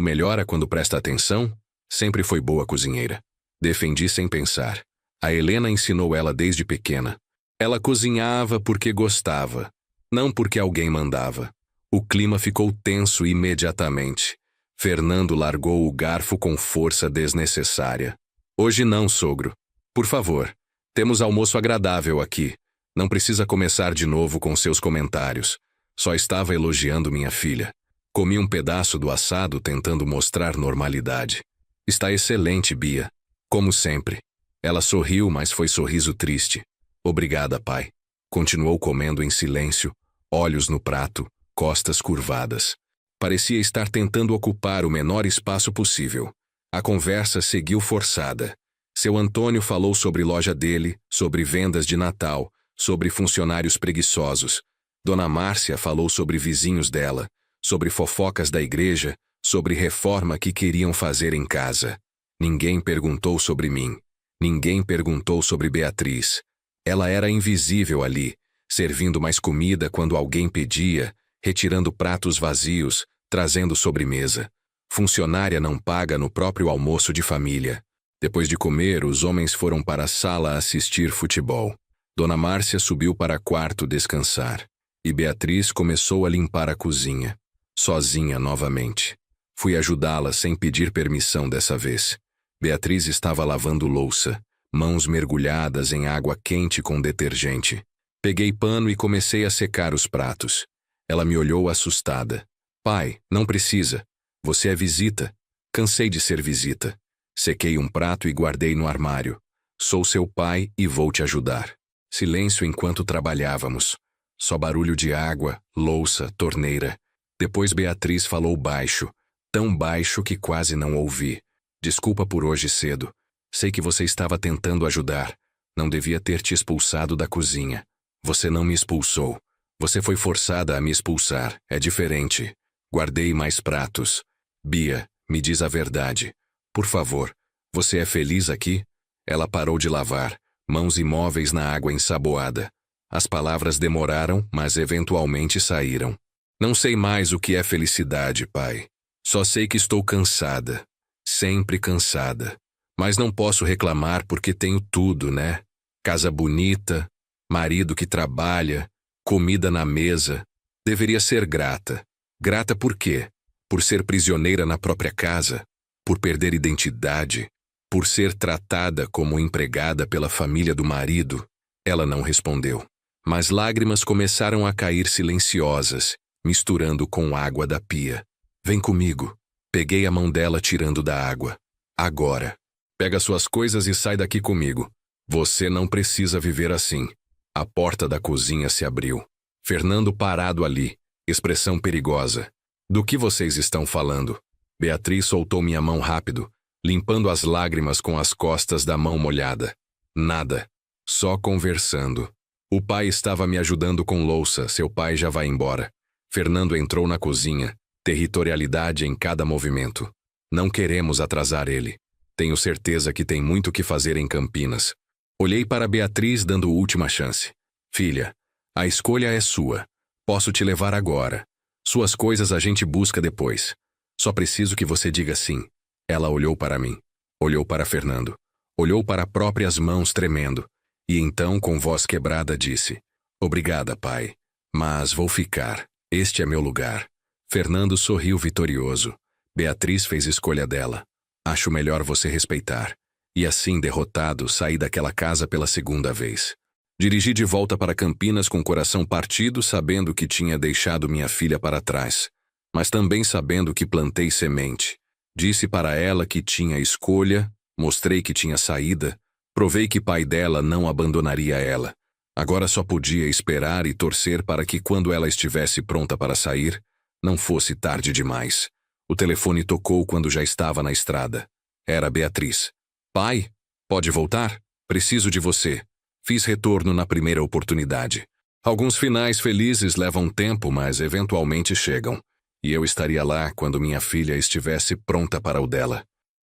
melhora quando presta atenção? Sempre foi boa cozinheira. Defendi sem pensar. A Helena ensinou ela desde pequena. Ela cozinhava porque gostava, não porque alguém mandava. O clima ficou tenso imediatamente. Fernando largou o garfo com força desnecessária. Hoje não, sogro. Por favor, temos almoço agradável aqui. Não precisa começar de novo com seus comentários. Só estava elogiando minha filha. Comi um pedaço do assado tentando mostrar normalidade. Está excelente, Bia. Como sempre. Ela sorriu, mas foi sorriso triste. Obrigada, pai. Continuou comendo em silêncio, olhos no prato, costas curvadas. Parecia estar tentando ocupar o menor espaço possível. A conversa seguiu forçada. Seu Antônio falou sobre loja dele, sobre vendas de Natal, sobre funcionários preguiçosos. Dona Márcia falou sobre vizinhos dela, sobre fofocas da igreja, sobre reforma que queriam fazer em casa. Ninguém perguntou sobre mim. Ninguém perguntou sobre Beatriz. Ela era invisível ali, servindo mais comida quando alguém pedia, retirando pratos vazios, trazendo sobremesa. Funcionária não paga no próprio almoço de família. Depois de comer, os homens foram para a sala assistir futebol. Dona Márcia subiu para o quarto descansar. E Beatriz começou a limpar a cozinha. Sozinha novamente. Fui ajudá-la sem pedir permissão dessa vez. Beatriz estava lavando louça, mãos mergulhadas em água quente com detergente. Peguei pano e comecei a secar os pratos. Ela me olhou assustada. Pai, não precisa. Você é visita. Cansei de ser visita. Sequei um prato e guardei no armário. Sou seu pai e vou te ajudar. Silêncio enquanto trabalhávamos. Só barulho de água, louça, torneira. Depois Beatriz falou baixo, tão baixo que quase não ouvi. Desculpa por hoje cedo. Sei que você estava tentando ajudar. Não devia ter te expulsado da cozinha. Você não me expulsou. Você foi forçada a me expulsar. É diferente. Guardei mais pratos. Bia, me diz a verdade. Por favor, você é feliz aqui? Ela parou de lavar, mãos imóveis na água ensaboada. As palavras demoraram, mas eventualmente saíram. Não sei mais o que é felicidade, pai. Só sei que estou cansada. Sempre cansada. Mas não posso reclamar porque tenho tudo, né? Casa bonita, marido que trabalha, comida na mesa. Deveria ser grata. Grata por quê? Por ser prisioneira na própria casa? Por perder identidade? Por ser tratada como empregada pela família do marido? Ela não respondeu. Mas lágrimas começaram a cair silenciosas, misturando com água da pia. Vem comigo. Peguei a mão dela tirando da água. Agora. Pega suas coisas e sai daqui comigo. Você não precisa viver assim. A porta da cozinha se abriu. Fernando parado ali. Expressão perigosa. Do que vocês estão falando? Beatriz soltou minha mão rápido, limpando as lágrimas com as costas da mão molhada. Nada. Só conversando. O pai estava me ajudando com louça, seu pai já vai embora. Fernando entrou na cozinha, territorialidade em cada movimento. Não queremos atrasar ele. Tenho certeza que tem muito o que fazer em Campinas. Olhei para Beatriz dando última chance. Filha, a escolha é sua. Posso te levar agora. Suas coisas a gente busca depois. Só preciso que você diga sim. Ela olhou para mim. Olhou para Fernando. Olhou para próprias mãos tremendo. E então, com voz quebrada, disse: Obrigada, pai. Mas vou ficar. Este é meu lugar. Fernando sorriu vitorioso. Beatriz fez escolha dela. Acho melhor você respeitar. E assim, derrotado, saí daquela casa pela segunda vez. Dirigi de volta para Campinas com o coração partido, sabendo que tinha deixado minha filha para trás. Mas também sabendo que plantei semente. Disse para ela que tinha escolha, mostrei que tinha saída, provei que pai dela não abandonaria ela. Agora só podia esperar e torcer para que quando ela estivesse pronta para sair, não fosse tarde demais. O telefone tocou quando já estava na estrada. Era Beatriz. Pai, pode voltar? Preciso de você. Fiz retorno na primeira oportunidade. Alguns finais felizes levam tempo, mas eventualmente chegam. E eu estaria lá quando minha filha estivesse pronta para o dela.